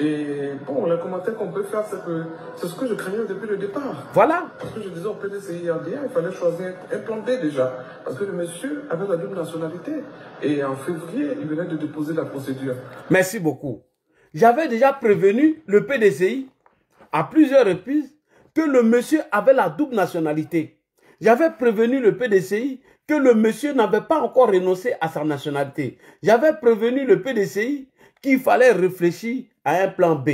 Et bon, le commentaire qu'on peut faire, c'est que c'est ce que je craignais depuis le départ. Voilà. Parce que je disais au PDCI RDA, il fallait choisir un plan B déjà. Parce que le monsieur avait la double nationalité. Et en février, il venait de déposer la procédure. Merci beaucoup. J'avais déjà prévenu le PDCI à plusieurs reprises que le monsieur avait la double nationalité. J'avais prévenu le PDCI que le monsieur n'avait pas encore renoncé à sa nationalité. J'avais prévenu le PDCI qu'il fallait réfléchir à un plan B.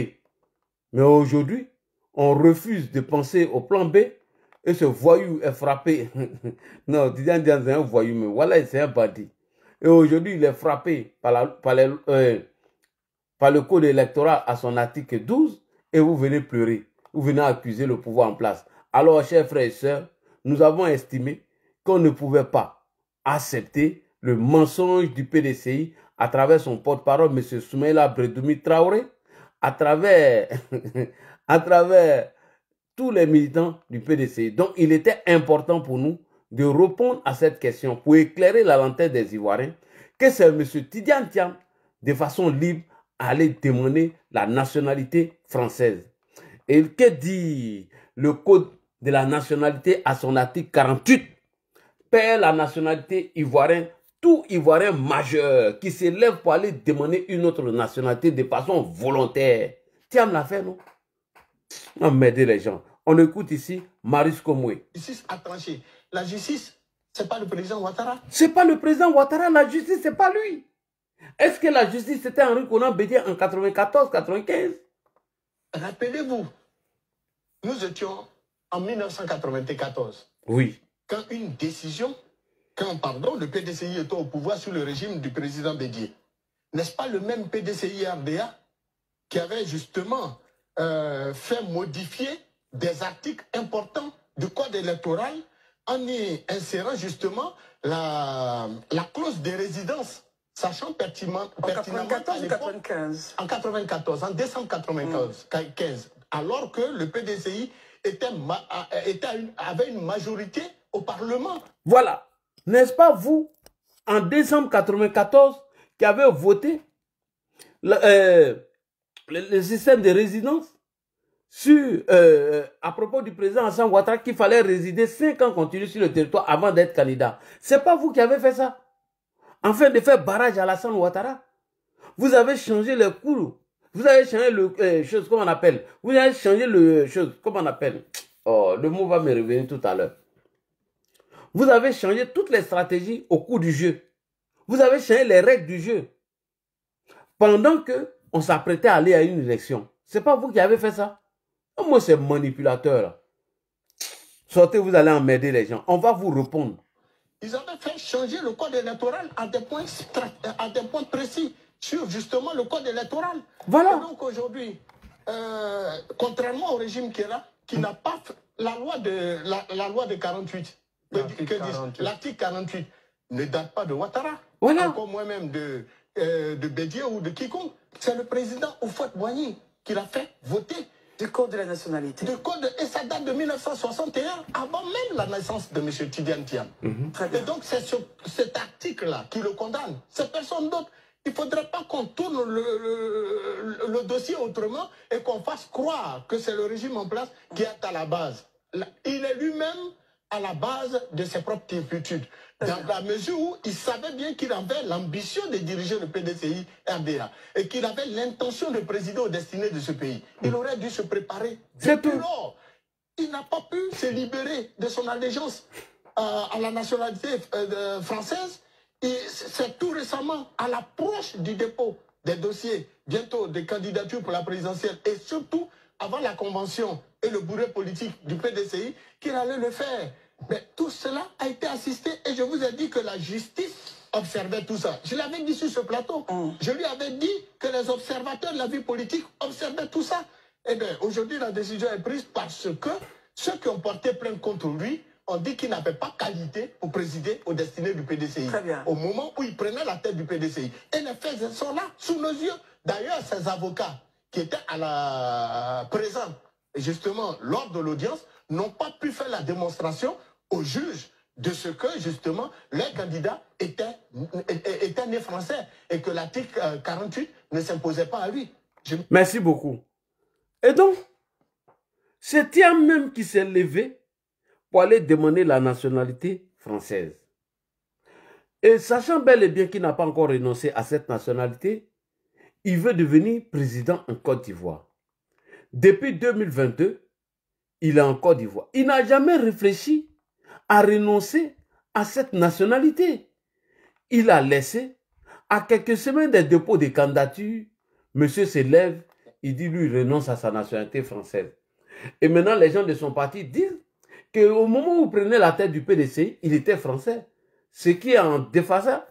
Mais aujourd'hui, on refuse de penser au plan B et ce voyou est frappé. Non, Tidiane Diagne, c'est un voyou, mais voilà, c'est un bandit. Et aujourd'hui, il est frappé par le code électoral à son article 12 et vous venez pleurer. Vous venez accuser le pouvoir en place. Alors, chers frères et sœurs, nous avons estimé qu'on ne pouvait pas accepter le mensonge du PDCI à travers son porte-parole, M. Soumaïla Bredoumi Traoré, à travers tous les militants du PDCI. Donc, il était important pour nous de répondre à cette question pour éclairer la lanterne des Ivoiriens que c'est M. Tidiane Thiam, de façon libre, allait demander la nationalité française. Et que dit le code de la nationalité à son article 48? Perd la nationalité ivoirienne, tout Ivoirien majeur qui s'élève pour aller demander une autre nationalité de façon volontaire. Thiam l'a fait, non? On m'aider les gens. On écoute ici Maurice Komoué. Justice a tranché. La justice, c'est pas le président Ouattara. C'est pas le président Ouattara, la justice, c'est pas lui. Est-ce que la justice, c'était Henri Konan Bédié en 94-95? Rappelez-vous, nous étions en 1994. Oui. Quand le PDCI était au pouvoir sous le régime du président Bédié. N'est-ce pas le même PDCI RDA qui avait justement fait modifier des articles importants du code électoral en y insérant justement la clause de résidence, sachant pertinemment... En 94 ou 95? En 94, en décembre 95, alors que le PDCI avait une majorité au Parlement. Voilà. N'est-ce pas vous, en décembre 94, qui avez voté le système de résidence à propos du président Alassane Ouattara qu'il fallait résider 5 ans continus sur le territoire avant d'être candidat. C'est pas vous qui avez fait ça. Afin de faire barrage à Alassane Ouattara. Vous avez changé le cours. Vous avez changé le chose, comment on appelle. Vous avez changé le chose, comment on appelle. Oh, le mot va me revenir tout à l'heure. Vous avez changé toutes les stratégies au cours du jeu. Vous avez changé les règles du jeu. Pendant qu'on s'apprêtait à aller à une élection. C'est pas vous qui avez fait ça. Moi, c'est manipulateur. Là. Sortez, vous allez emmerder les gens. On va vous répondre. Ils avaient fait changer le code électoral à des points précis sur justement le code électoral. Voilà. Et donc aujourd'hui, contrairement au régime qui est là, qui n'a pas fait la loi de 48, l'article 48 ne date pas de Ouattara, voilà. Encore moins même de Bédié ou de quiconque. C'est le président Houphouët-Boigny qui l'a fait voter Du code de la nationalité. Du code, et ça date de 1961, avant même la naissance de M. Tidiane Thiam. Et donc, c'est cet article-là qui le condamne. C'est personne d'autre. Il ne faudrait pas qu'on tourne le dossier autrement et qu'on fasse croire que c'est le régime en place qui est à la base. Il est lui-même à la base de ses propres turpitudes. Dans la mesure où il savait bien qu'il avait l'ambition de diriger le PDCI RDA et qu'il avait l'intention de présider aux destinées de ce pays. Il aurait dû se préparer. Depuis lors, il n'a pas pu se libérer de son allégeance à la nationalité française. C'est tout récemment, à l'approche du dépôt des dossiers, bientôt des candidatures pour la présidentielle, et surtout avant la convention et le bourreau politique du PDCI, qu'il allait le faire. Mais tout cela a été assisté, et je vous ai dit que la justice observait tout ça. Je l'avais dit sur ce plateau. Je lui avais dit que les observateurs de la vie politique observaient tout ça. Eh bien, aujourd'hui, la décision est prise parce que ceux qui ont porté plainte contre lui ont dit qu'il n'avait pas qualité pour présider aux destinées du PDCI. Au moment où il prenait la tête du PDCI. Et les faits sont là, sous nos yeux. D'ailleurs, ces avocats qui étaient à la présence, justement, lors de l'audience, n'ont pas pu faire la démonstration au juge de ce que, justement, leur candidat était né français et que l'article 48 ne s'imposait pas à lui. Merci beaucoup. Et donc, c'est Thiam même qui s'est levé pour aller demander la nationalité française. Et sachant bel et bien qu'il n'a pas encore renoncé à cette nationalité, il veut devenir président en Côte d'Ivoire. Depuis 2022, il est en Côte d'Ivoire. Il n'a jamais réfléchi à renoncer à cette nationalité. Il a laissé, à quelques semaines des dépôts de candidature, monsieur se lève, il dit lui, il renonce à sa nationalité française. Et maintenant, les gens de son parti disent qu'au moment où il prenait la tête du PDCI, il était français. Ce qui est en déphasage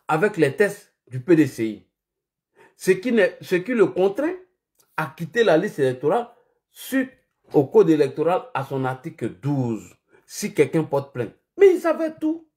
avec les tests du PDCI. Ce qui le contraint à quitter la liste électorale suite au code électoral à son article 12, si quelqu'un porte plainte. Mais il savait tout.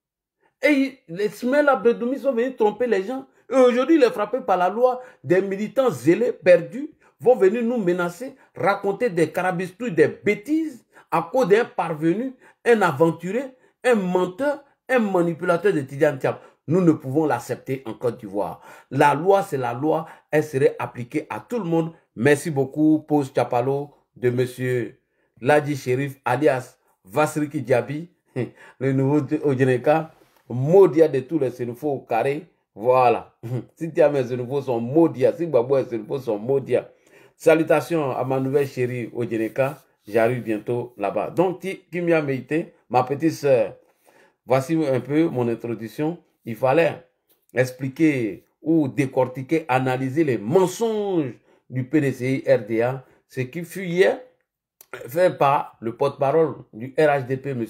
Et les Ismaël Abredoumi sont venus tromper les gens. Et aujourd'hui, il est frappé par la loi. Des militants zélés, perdus, vont venir nous menacer, raconter des carabistouilles, des bêtises, à cause d'un parvenu, un aventuré, un menteur, un manipulateur de Tidiane Thiam. Nous ne pouvons l'accepter en Côte d'Ivoire. La loi, c'est la loi. Elle serait appliquée à tout le monde. Merci beaucoup, Pose Chapalo, de M. Ladi Sherif, alias Vasriki Diaby, le nouveau Odjeneka, Modia de tous les Sénéfaux au carré. Voilà. Si Thiam et Sénéfaux sont Modia, si Babou et Sénéfaux sont Modia. Salutations à ma nouvelle chérie Odjeneka. J'arrive bientôt là-bas. Donc, Kimia Meïté, ma petite sœur, voici un peu mon introduction. Il fallait expliquer ou décortiquer, analyser les mensonges du PDCI RDA, ce qui fut hier fait par le porte-parole du RHDP, M.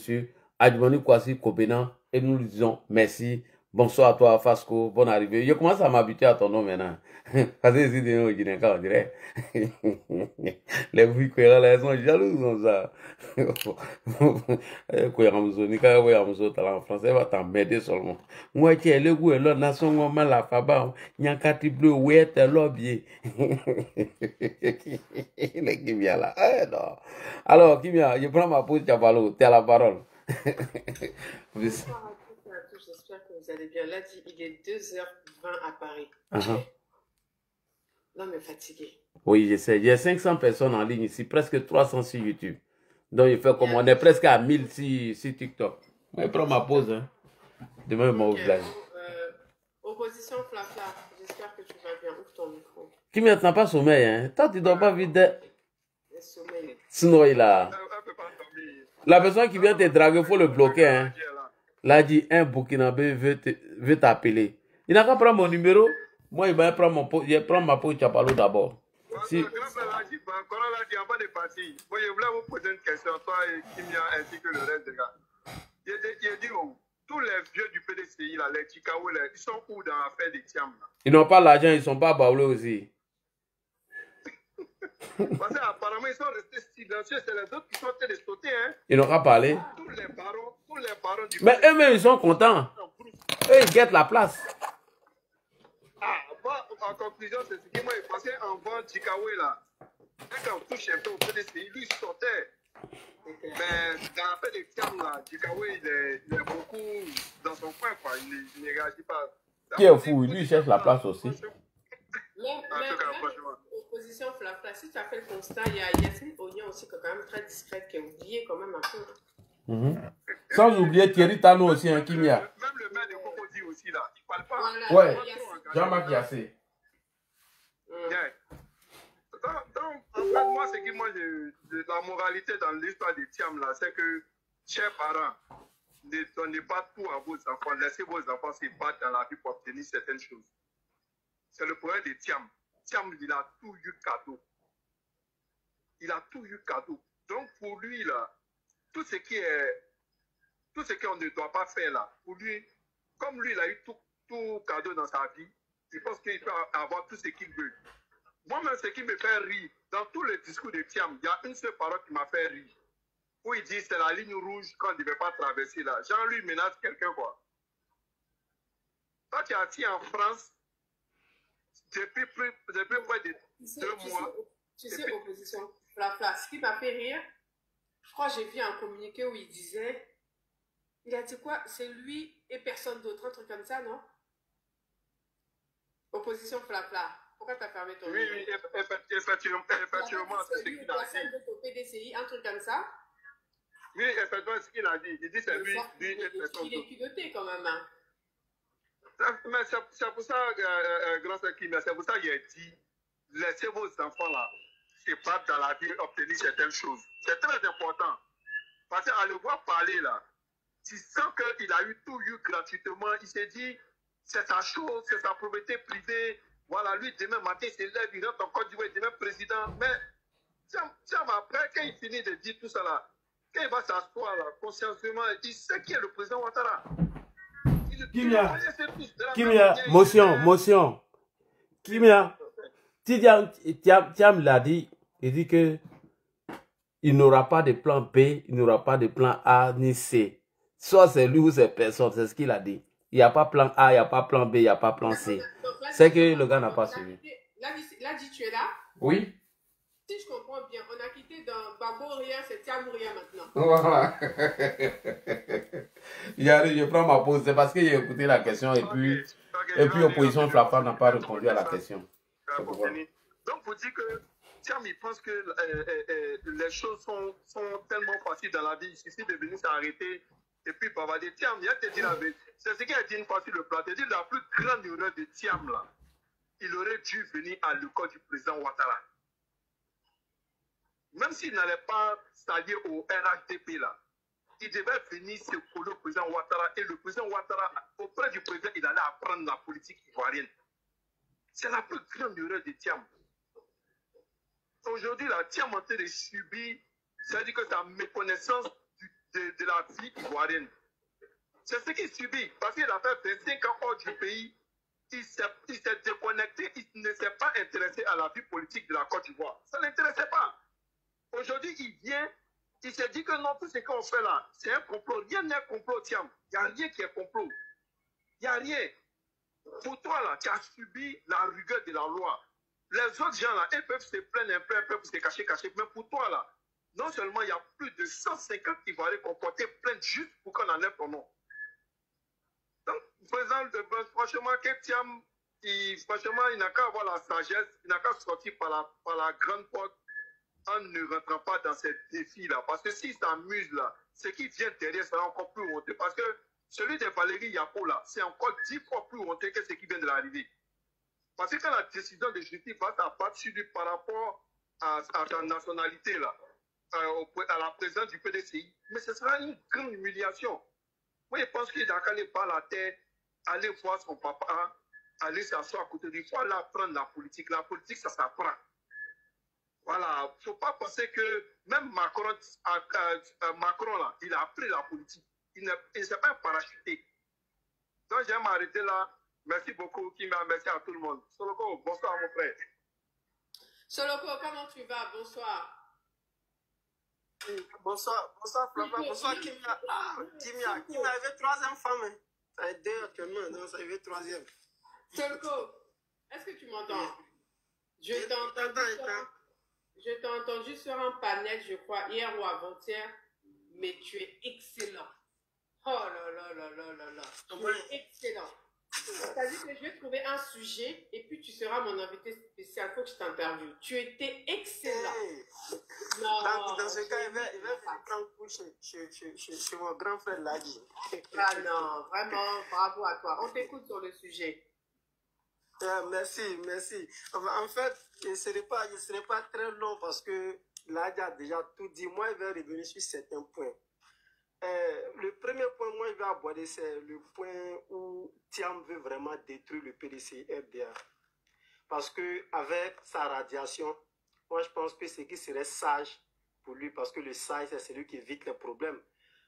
Adjumani Kwasi Kobena, et nous lui disons merci. Bonsoir à toi, Fasco, bonne arrivée. Je commence à m'habituer à ton nom maintenant. Parce que c'est des noms guinéens, on dirait. Les bruits elles sont jalouses comme ça. En français, va t'emmerder seulement. Moi, tu es le goût et l'autre nation, on m'a la faba. Nyankati bleu, ouais, t'es lobby. Les Kimia là. Alors, Kimia, je prends ma pause, tu as parlé, t'es à la parole. J'espère que vous allez bien. Là, il est 2h20 à Paris. Non, mais fatigué. Oui, je sais. Il y a 500 personnes en ligne ici, presque 300 sur YouTube. Donc, il fait comme on est presque à 1000 sur TikTok. Moi, je prends ma pause. Hein. Demain, je m'en village. Opposition Flafla, j'espère que tu vas bien. Ouvre ton micro. Qui ne m'attend pas sommeil, hein? Toi, tu ne dois pas vite. Sinon, il a. La personne qui vient te draguer, il faut le bloquer, hein? Là, dit un Burkinabé veut t'appeler. Il n'a qu'à prendre mon numéro. Moi, il va prendre ma pause Chapalo d'abord. Si... Avant de partir, moi, je voulais vous poser une question, toi et Kimia ainsi que le reste des gars. J'ai dit, tous les vieux du PDCI, là, les Chikaou, ils sont où dans l'affaire des Thiam? Ils n'ont pas l'argent, ils ne sont pas baoulés aussi. Parce qu'apparemment, ils sont restés silencieux, c'est les autres qui sont en train de sauter. Hein. Ils n'ont pas parlé. Tous les barons du Mais eux-mêmes, ils sont contents. Eux, ils guettent la place. Ah, bon, en conclusion, c'est ce qui m'a passé en vent Chikaoué là. quand on touche un peu au PDCI, lui, il sortait. Mais dans l'affaire des Tiam, là, Dikawe, il est beaucoup dans son coin, quoi. Il ne réagit pas. Qui est fou, lui, il cherche la place aussi. Mais opposition Flafla, si tu as fait le constat, il y a Yacine Ognon aussi, qui est quand même très discrète, qui est oubliée quand même un peu. Sans oublier Thierry Tano aussi, hein, Kimia. Même le maire de Cocody aussi, là, il ne parle pas. Voilà, ouais, Jean-Marc Yassé. Donc, en fait, moi, ce qui moi, la moralité dans l'histoire des Tiam, là, c'est que, chers parents, ne donnez pas tout à vos enfants. Laissez vos enfants se battre dans la vie pour obtenir certaines choses. C'est le problème des Tiam. Tiam, il a tout eu cadeau. Il a tout eu cadeau. Donc, pour lui, là, tout ce qu'on ne doit pas faire, là, pour lui, comme lui, il a eu tout cadeau dans sa vie, il pense qu'il peut avoir tout ce qu'il veut. Moi-même, ce qui me fait rire, dans tous les discours de Thiam, il y a une seule parole qui m'a fait rire. Où il dit c'est la ligne rouge qu'on ne devait pas traverser là. Jean-Louis menace quelqu'un, quoi. Toi, tu es assis en France depuis près de 2 mois. Tu sais, opposition, Flafla, ce qui m'a fait rire, je crois que j'ai vu un communiqué où il disait, il a dit quoi? C'est lui et personne d'autre, un truc comme ça, non? Opposition Flafla. Pourquoi tu as fermé ton Oui, oui, effectivement, c'est ce qu'il a dit. Au PDCI, un truc comme ça. Oui, effectivement, ce qu'il a dit. Il dit c'est lui et personne il est culotté quand même. Hein. Mais c'est pour ça, grand Kim, c'est pour ça qu'il a dit, laissez vos enfants là se battre dans la vie, obtenir certaines choses. C'est très important. Parce qu'à le voir parler là, tu sens qu'il a eu tout eu gratuitement. Il s'est dit, c'est sa chose, c'est sa propriété privée. Voilà, lui, demain matin, il se lève, il rentre en Côte d'Ivoire, il devient président. Mais, tiens, après, quand il finit de dire tout ça là, quand il va s'asseoir là, consciencieusement, il sait qui est le président Ouattara. Kimia, motion. Kimia, Thiam l'a dit, il dit que il n'aura pas de plan B, il n'aura pas de plan A ni C. Soit c'est lui ou c'est personne, c'est ce qu'il a dit. Il n'y a pas plan A, il n'y a pas plan B, il n'y a pas plan C. C'est que le gars n'a pas suivi. Là, dit tu es là? Oui. Si je comprends bien, on a quitté dans Babo rien, c'est Thiam rien maintenant. Voilà. Je prends ma pause, c'est parce que j'ai écouté la question et puis, opposition Flafla n'a pas répondu à la question. Donc, vous dites que Thiam, il pense que les choses sont tellement faciles dans la vie. Il suffit de venir s'arrêter et puis bavarder. Thiam, il a te dit la vérité. C'est ce qu'il a dit une fois sur le plateau. Il dit la plus grande erreur de Thiam, là, il aurait dû venir à l'école du président Ouattara. Même s'il n'allait pas s'allier au RHDP, là, il devait venir se coller au président Ouattara. Et le président Ouattara, auprès du président, il allait apprendre la politique ivoirienne. C'est la plus grande erreur de Thiam. Aujourd'hui, la Thiam en train de subir, c'est-à-dire que sa méconnaissance de la vie ivoirienne. C'est ce qu'il subit. Parce qu'il a fait 25 ans hors du pays. Il s'est déconnecté. Il ne s'est pas intéressé à la vie politique de la Côte d'Ivoire. Ça ne l'intéressait pas. Aujourd'hui, il vient. Il s'est dit que non, tout ce qu'on fait là, c'est un complot. Rien n'est complot, Thiam. Il n'y a rien qui est complot. Il n'y a rien. Pour toi, là, tu as subi la rigueur de la loi. Les autres gens, là, ils peuvent se plaindre un peu pour se cacher. Mais pour toi, là, non seulement il y a plus de 150 Ivoiriens qui ont porté plainte juste pour qu'on enlève ton nom. Donc, franchement, Thiam, franchement, il n'a qu'à avoir la sagesse, il n'a qu'à sortir par la grande porte en ne rentrant pas dans ces défis-là. Parce que s'il s'amuse là, ce qui vient derrière sera encore plus honteux. Parce que celui de Valérie Yapo là, c'est encore 10 fois plus honteux que ce qui vient de l'arrivée. Parce que quand la décision de justice va s'abattre sur lui par rapport à sa nationalité là, à la présidence du PDCI, mais ce sera une grande humiliation. Moi, je pense qu'il a qu'à aller par la terre, aller voir son papa, aller s'asseoir à côté de lui. Il faut aller apprendre la politique. La politique, ça s'apprend. Voilà. Il ne faut pas penser que même Macron, là, il a appris la politique. Il ne s'est pas parachuté. Donc, je vais m'arrêter là. Merci beaucoup, Kimia. Merci à tout le monde. Soloko, bonsoir, mon frère. Soloko, comment tu vas? Bonsoir. Bonsoir, Flafla. Bonsoir, Kimia. Kimia avait 3e femme. Ça a 2 actuellement, donc ça avait 3e. Soloko, est-ce que tu m'entends? Je t'entends. Je t'ai entendu sur un panel, je crois, hier ou avant-hier, mais tu es excellent. Oh là là là là là là. Tu es excellent. C'est-à-dire que je vais trouver un sujet et puis tu seras mon invité spécial. Il faut que je t'interviewe. Tu étais excellent. Non, dans ce cas, il va prendre couche chez mon grand frère Ladi. Ah non, vraiment, bravo à toi. On t'écoute sur le sujet. Merci. Enfin, en fait, je ne serai pas très long parce que Ladi a déjà tout dit. Moi, je vais revenir sur certains points. Le premier point, moi, je vais aborder, c'est le point où Thiam veut vraiment détruire le PDC-RDA. Parce qu'avec sa radiation, moi, je pense que ce qui serait sage pour lui, parce que le sage, c'est celui qui évite les problèmes.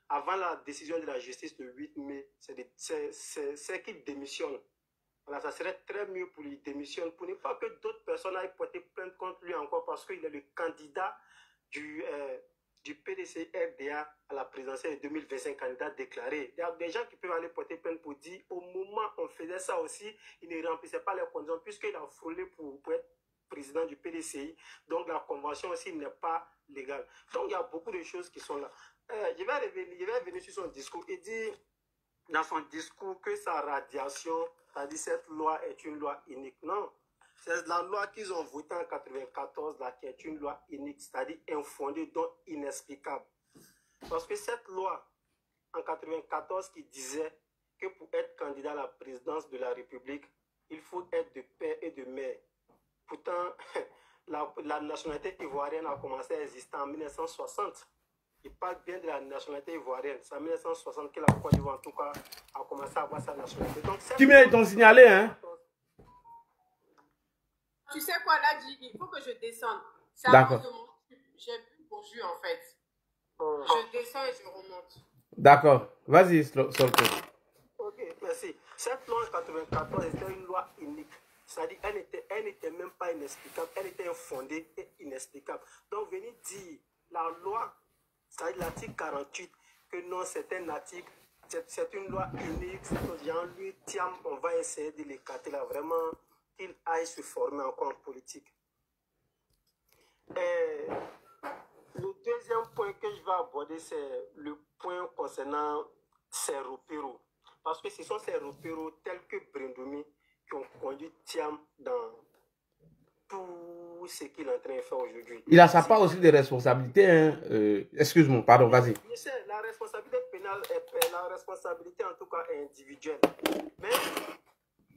Avant la décision de la justice le 8 mai, c'est qu'il démissionne. Voilà, ça serait très mieux pour lui démissionner, pour ne pas que d'autres personnes aillent porter plainte contre lui encore, parce qu'il est le candidat du PDC-RDA à la présidentielle de 2025, candidat déclaré. Il y a des gens qui peuvent aller porter plainte pour dire au moment où on faisait ça aussi, il ne remplissait pas les conditions puisqu'il a frôlé pour être président du PDCI. Donc la convention aussi n'est pas légale. Donc il y a beaucoup de choses qui sont là. Je vais revenir sur son discours. Il dit dans son discours que sa radiation, c'est-à-dire cette loi est une loi unique. Non. C'est la loi qu'ils ont votée en 1994 là, qui est une loi unique, c'est-à-dire infondée, donc inexplicable. Parce que cette loi, en 1994, qui disait que pour être candidat à la présidence de la République, il faut être de père et de mère. Pourtant, la nationalité ivoirienne a commencé à exister en 1960. Il parle bien de la nationalité ivoirienne. C'est en 1960 que la Côte d'Ivoire, en tout cas, a commencé à avoir sa nationalité. Donc, qui m'ont t'ont signalé, hein? Tu sais quoi, là, il faut que je descende. D'accord. J'ai plus pour jus, en fait. Je descends et je remonte. D'accord. Vas-y, Solko. Ok, merci. Cette loi en 1994 était une loi unique. C'est-à-dire elle n'était même pas inexplicable. Elle était infondée et inexplicable. Donc, venir dire la loi, c'est-à-dire l'article 48, que non, c'est un article, c'est une loi unique, c'est Jean-Louis Thiam, on va essayer de l'écarter là, vraiment, qu'il aille se former encore en politique. Le deuxième point que je vais aborder, c'est le point concernant ces repéros. Parce que ce sont ces repéros tels que Brendoumi qui ont conduit Thiam dans tout ce qu'il est en train de faire aujourd'hui. Il a sa part aussi de responsabilité. Hein. Excuse-moi, pardon, vas-y. Je sais, la responsabilité pénale, la responsabilité en tout cas est individuelle. Mais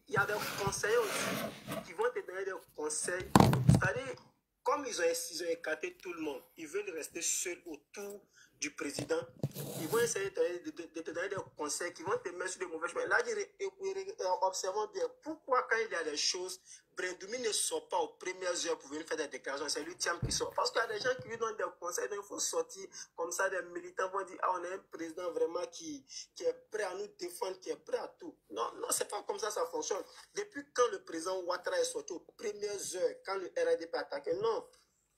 il y a des conseils aussi qui vont te donner des conseils. C'est-à-dire, comme ils ont écarté tout le monde, ils veulent rester seuls autour du président. Ils vont essayer de te donner des conseils qui vont te mettre sur de mauvais chemins. Là, observons bien pourquoi quand il y a des choses, Brendoumi ne sort pas aux premières heures pour venir faire des déclarations. C'est lui Thiam qui sort. Parce qu'il y a des gens qui lui donnent des conseils, donc il faut sortir comme ça. Des militants vont dire, ah, on a un président vraiment qui est prêt à nous défendre, qui est prêt à tout. Non, c'est pas comme ça fonctionne. Depuis quand le président Ouattara est sorti aux premières heures, quand le RADP a attaqué, non.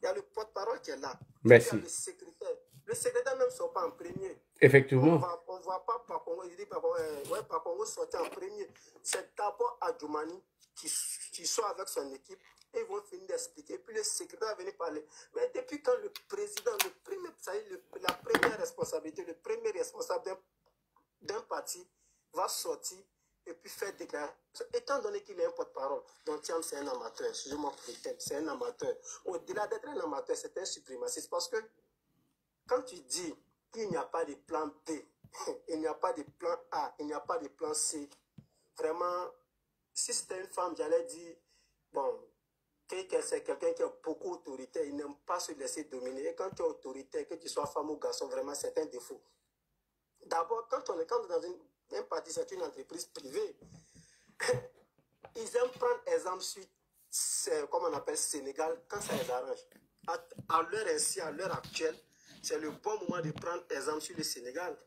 Il y a le porte-parole qui est là. Merci. Il y a le secrétaire. Le secrétaire même ne sort pas en premier. Effectivement. On ne voit pas Pakongo, il dit Pakongo sortait en premier. C'est d'abord Adjoumani qui sort avec son équipe et ils vont finir d'expliquer. Puis le secrétaire va venir parler. Mais depuis quand le président, la première responsabilité, le premier responsable d'un parti va sortir et puis faire déclarer. Étant donné qu'il est un porte-parole, donc Thiam c'est un amateur, excusez-moi pour le terme, c'est un amateur. Au-delà d'être un amateur, c'est un suprémaciste parce que quand tu dis qu'il n'y a pas de plan B, il n'y a pas de plan A, il n'y a pas de plan C, vraiment, si c'était une femme, j'allais dire, bon, c'est quelqu'un qui a beaucoup d'autorité, il n'aime pas se laisser dominer. Et quand tu es autoritaire, que tu sois femme ou garçon, vraiment, c'est un défaut. D'abord, quand on est dans un parti, c'est une entreprise privée, ils aiment prendre exemple sur, comme on appelle Sénégal, quand ça les arrange. À l'heure actuelle, c'est le bon moment de prendre exemple sur le Sénégal.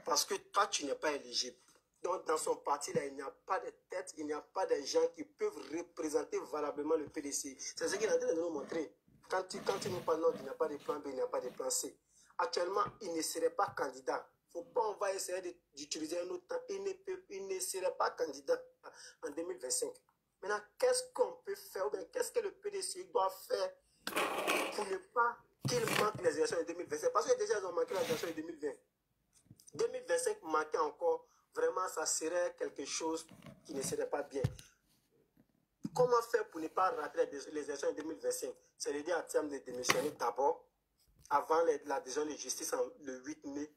Parce que toi, tu n'es pas éligible. Donc, dans son parti, là, il n'y a pas de tête, il n'y a pas de gens qui peuvent représenter valablement le PDC. C'est ce qu'il est en train de nous montrer. Quand tu nous parles, non, il n'y a pas de plan B, il n'y a pas de plan C. Actuellement, il ne serait pas candidat. Faut pas, on va essayer d'utiliser un autre temps. Il ne serait pas candidat en 2025. Maintenant, qu'est-ce qu'on peut faire? Ou bien qu'est-ce que le PDC doit faire pour ne pas qu'ils manquent les élections de 2025. Parce que déjà, ils ont manqué les élections de 2020. 2025 manquait encore. Vraiment, ça serait quelque chose qui ne serait pas bien. Comment faire pour ne pas rater les élections de 2025? C'est de dire à Thiam de démissionner d'abord, avant la décision de justice le 8 mai.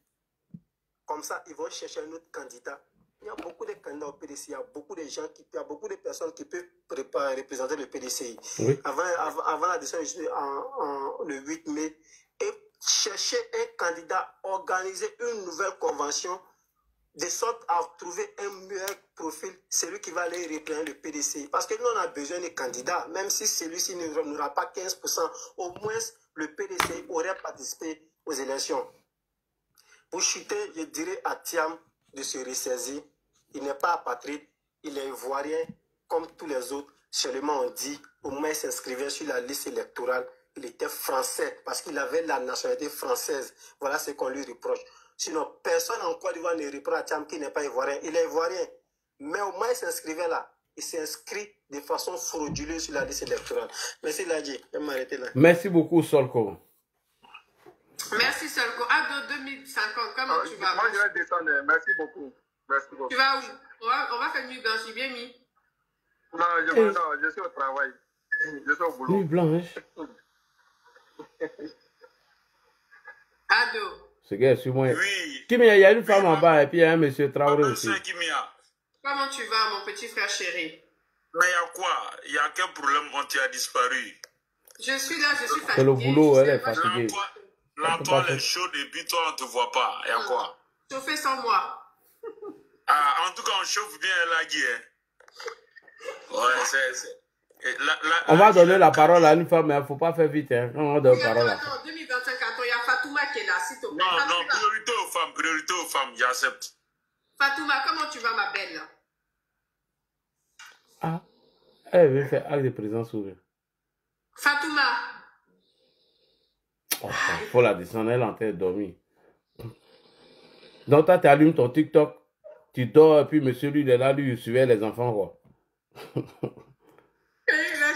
Comme ça, ils vont chercher un autre candidat. Il y a beaucoup de candidats au PDCI, il y a beaucoup de gens il y a beaucoup de personnes qui peuvent représenter le PDCI. Oui. Avant la décision de justice le 8 mai, et chercher un candidat, organiser une nouvelle convention, de sorte à trouver un meilleur profil, celui qui va aller représenter le PDCI. Parce que nous, on a besoin de candidats, même si celui-ci n'aura pas 15%, au moins le PDCI aurait participé aux élections. Pour chuter, je dirais à Thiam de se ressaisir. Il n'est pas apatride, il est ivoirien comme tous les autres. Seulement on dit, au moins il s'inscrivait sur la liste électorale. Il était français parce qu'il avait la nationalité française. Voilà ce qu'on lui reproche. Sinon, personne en Côte d'Ivoire ne reproche à Thiam qui n'est pas ivoirien. Il est ivoirien. Mais au moins, il s'inscrivait là. Il s'inscrit de façon frauduleuse sur la liste électorale. Merci, Ladji. Je vais m'arrêter là. Merci beaucoup, Solko. Merci, Solko. Ado 2050, comment tu vas? Moi, je vais descendre. Merci beaucoup. Merci beaucoup. Tu vas où? On va faire nuit blanche. J'ai bien mis. Non, je suis au travail. Je suis au boulot. Nuit blanche. Ado. Ce gars est sur moi. Oui. Kimia, il y a une femme en bas et puis il y a un monsieur Traoré aussi. Comment tu vas, mon petit frère chéri? Mais il y a quoi? Il y a quel problème quand tu as disparu? Je suis là, je suis fatiguée. C'est le boulot, elle est fatiguée. La toile est chaude et puis toi, on ne te voit pas. Il y a quoi? Chauffer sans moi. Ah, en tout cas, on chauffe bien la guerre. Ouais, c'est... On va donner la parole à une femme, mais il ne faut pas faire vite. Hein. On va donner la parole. Attends, 2025, attends, il y a Fatouma qui est là, s'il te plaît. Non, priorité aux femmes, j'accepte. Fatouma, comment tu vas, ma belle? Ah, elle veut faire acte de présence ouverte. Fatouma. Oh, il faut la descendre, elle est en train de dormir. Donc, toi, tu allumes ton TikTok, tu dors, et puis monsieur, lui, il est là, lui, il suivait les enfants, quoi.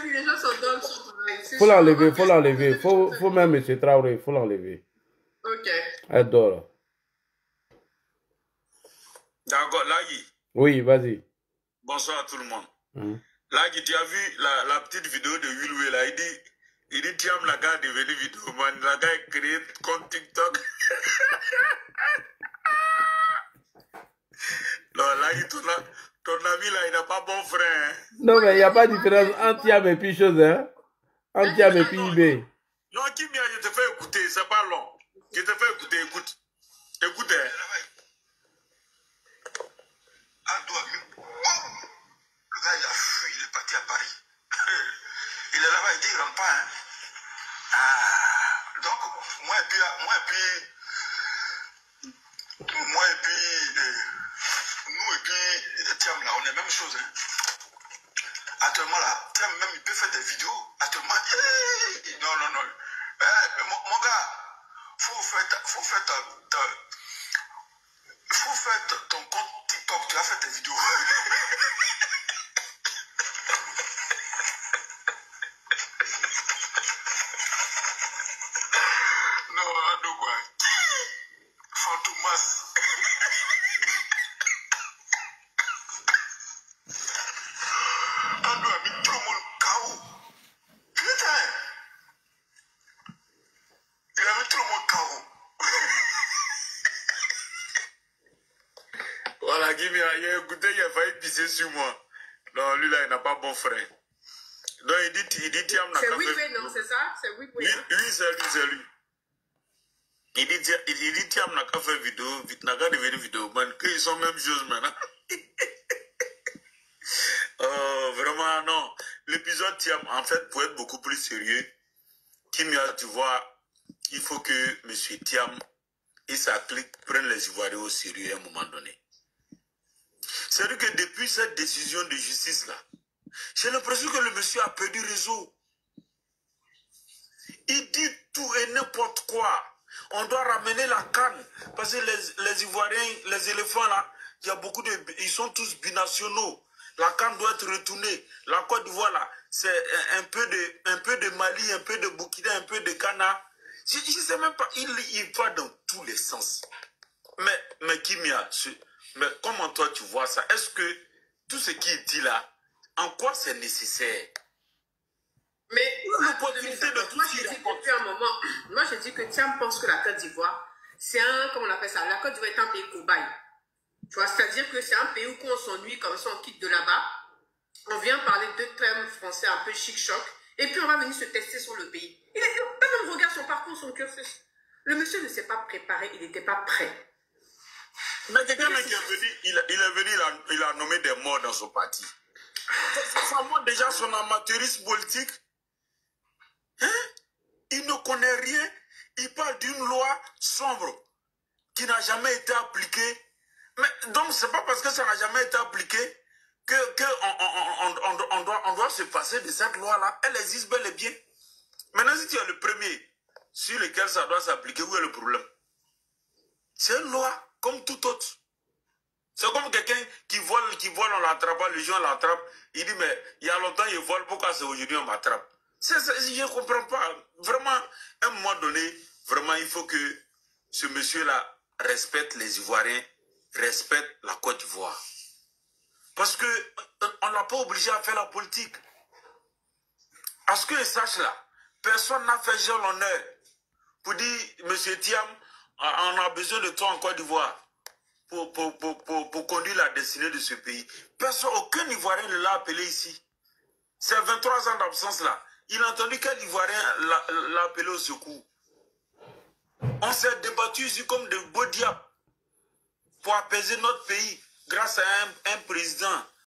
Les gens sont dans faut l'enlever, faut l'enlever. Faut même monsieur Traoré, faut l'enlever. Ok. Elle dort là. D'accord, Lagui. Oui, vas-y. Bonsoir à tout le monde. Lagui, tu as vu la petite vidéo de Willoué là, il dit Thiam la gars est devenu vidéoman, la gars est créé compte TikTok. Non, Lagui, ton ami là, il n'a pas bon frère. Hein? Non, mais il n'y a pas de différence entre Thiam et puis chose, hein. Entre Thiam et puis IB. Non, Kimia, je te fais écouter, c'est pas long. Je te fais écouter, écoute. Écoute, hein. Le gars, il a fui, il est parti à Paris. Il est là-bas, il dit, il ne rentre pas, hein. Ah, donc, moi et puis, nous et puis, Thiam là, on est la même chose, hein. Actuellement là, Thiam même, il peut faire des vidéos. Actuellement, non. Mon gars, faut faire ton compte TikTok, tu as fait tes vidéos. Non, Ado quoi. Fantômas. Ado a mis tout le monde KO. Putain. Il a mis tout le monde KO. Voilà, Kimi, il a écouté, il a failli pisser sur moi. Non, lui là, il n'a pas bon frère. Donc il dit Thiam n'a c'est pas Wigwe, non, c'est ça? C'est Wigwe. Oui, c'est lui. Il dit Thiam n'a qu'à faire vidéo, n'a qu'à devenir vidéo, man, qu'ils sont même chose maintenant. Vraiment, non. L'épisode Thiam, en fait, pour être beaucoup plus sérieux, Kimia, tu vois, il faut que M. Thiam et sa clique prennent les Ivoiriens au sérieux à un moment donné. C'est-à-dire que depuis cette décision de justice là, j'ai l'impression que le monsieur a perdu réseau. Il dit tout et n'importe quoi. On doit ramener la canne. Parce que les Ivoiriens, les éléphants là, il y a beaucoup de... Ils sont tous binationaux. La CAN doit être retournée. La Côte d'Ivoire, là, c'est un peu de Mali, un peu de Burkina, un peu de Ghana. Je ne sais même pas, il va dans tous les sens. Mais Kimia, mais comment toi tu vois ça? Est-ce que tout ce qu'il dit là, en quoi c'est nécessaire? Mais l'opportunité de tout ce depuis un moment, moi je dis que Thiam pense que la Côte d'Ivoire, c'est un, comment on appelle ça, la Côte d'Ivoire est un pays cobaye. Tu vois, c'est-à-dire que c'est un pays où quand on s'ennuie comme ça, on quitte de là-bas, on vient parler de termes français un peu chic-choc, et puis on va venir se tester sur le pays. Même regarde son parcours, son cursus. Le monsieur ne s'est pas préparé, il n'était pas prêt. Mais quelqu'un qui est venu, il a nommé des morts dans son parti. Ça montre déjà son amateurisme politique. Hein? Il ne connaît rien. Il parle d'une loi sombre qui n'a jamais été appliquée. Mais donc, c'est pas parce que ça n'a jamais été appliqué on doit se passer de cette loi-là. Elle existe bel et bien. Maintenant, si tu es le premier sur lequel ça doit s'appliquer, où est le problème? C'est une loi comme tout autre. C'est comme quelqu'un qui vole, on l'attrape, le gens l'attrape. Il dit, mais il y a longtemps, il vole, pourquoi c'est aujourd'hui on m'attrape? Je ne comprends pas. Vraiment, à un moment donné, vraiment, il faut que ce monsieur-là respecte les Ivoiriens, respecte la Côte d'Ivoire. Parce qu'on ne l'a pas obligé à faire la politique. À ce qu'il sache là, personne n'a fait genre l'honneur pour dire, monsieur Thiam, on a besoin de toi en Côte d'Ivoire pour conduire la destinée de ce pays. Personne, aucun Ivoirien ne l'a appelé ici. C'est 23 ans d'absence là. Il a entendu quel Ivoirien l'a appelé au secours. On s'est débattu ici comme de beaux diables pour apaiser notre pays grâce à un président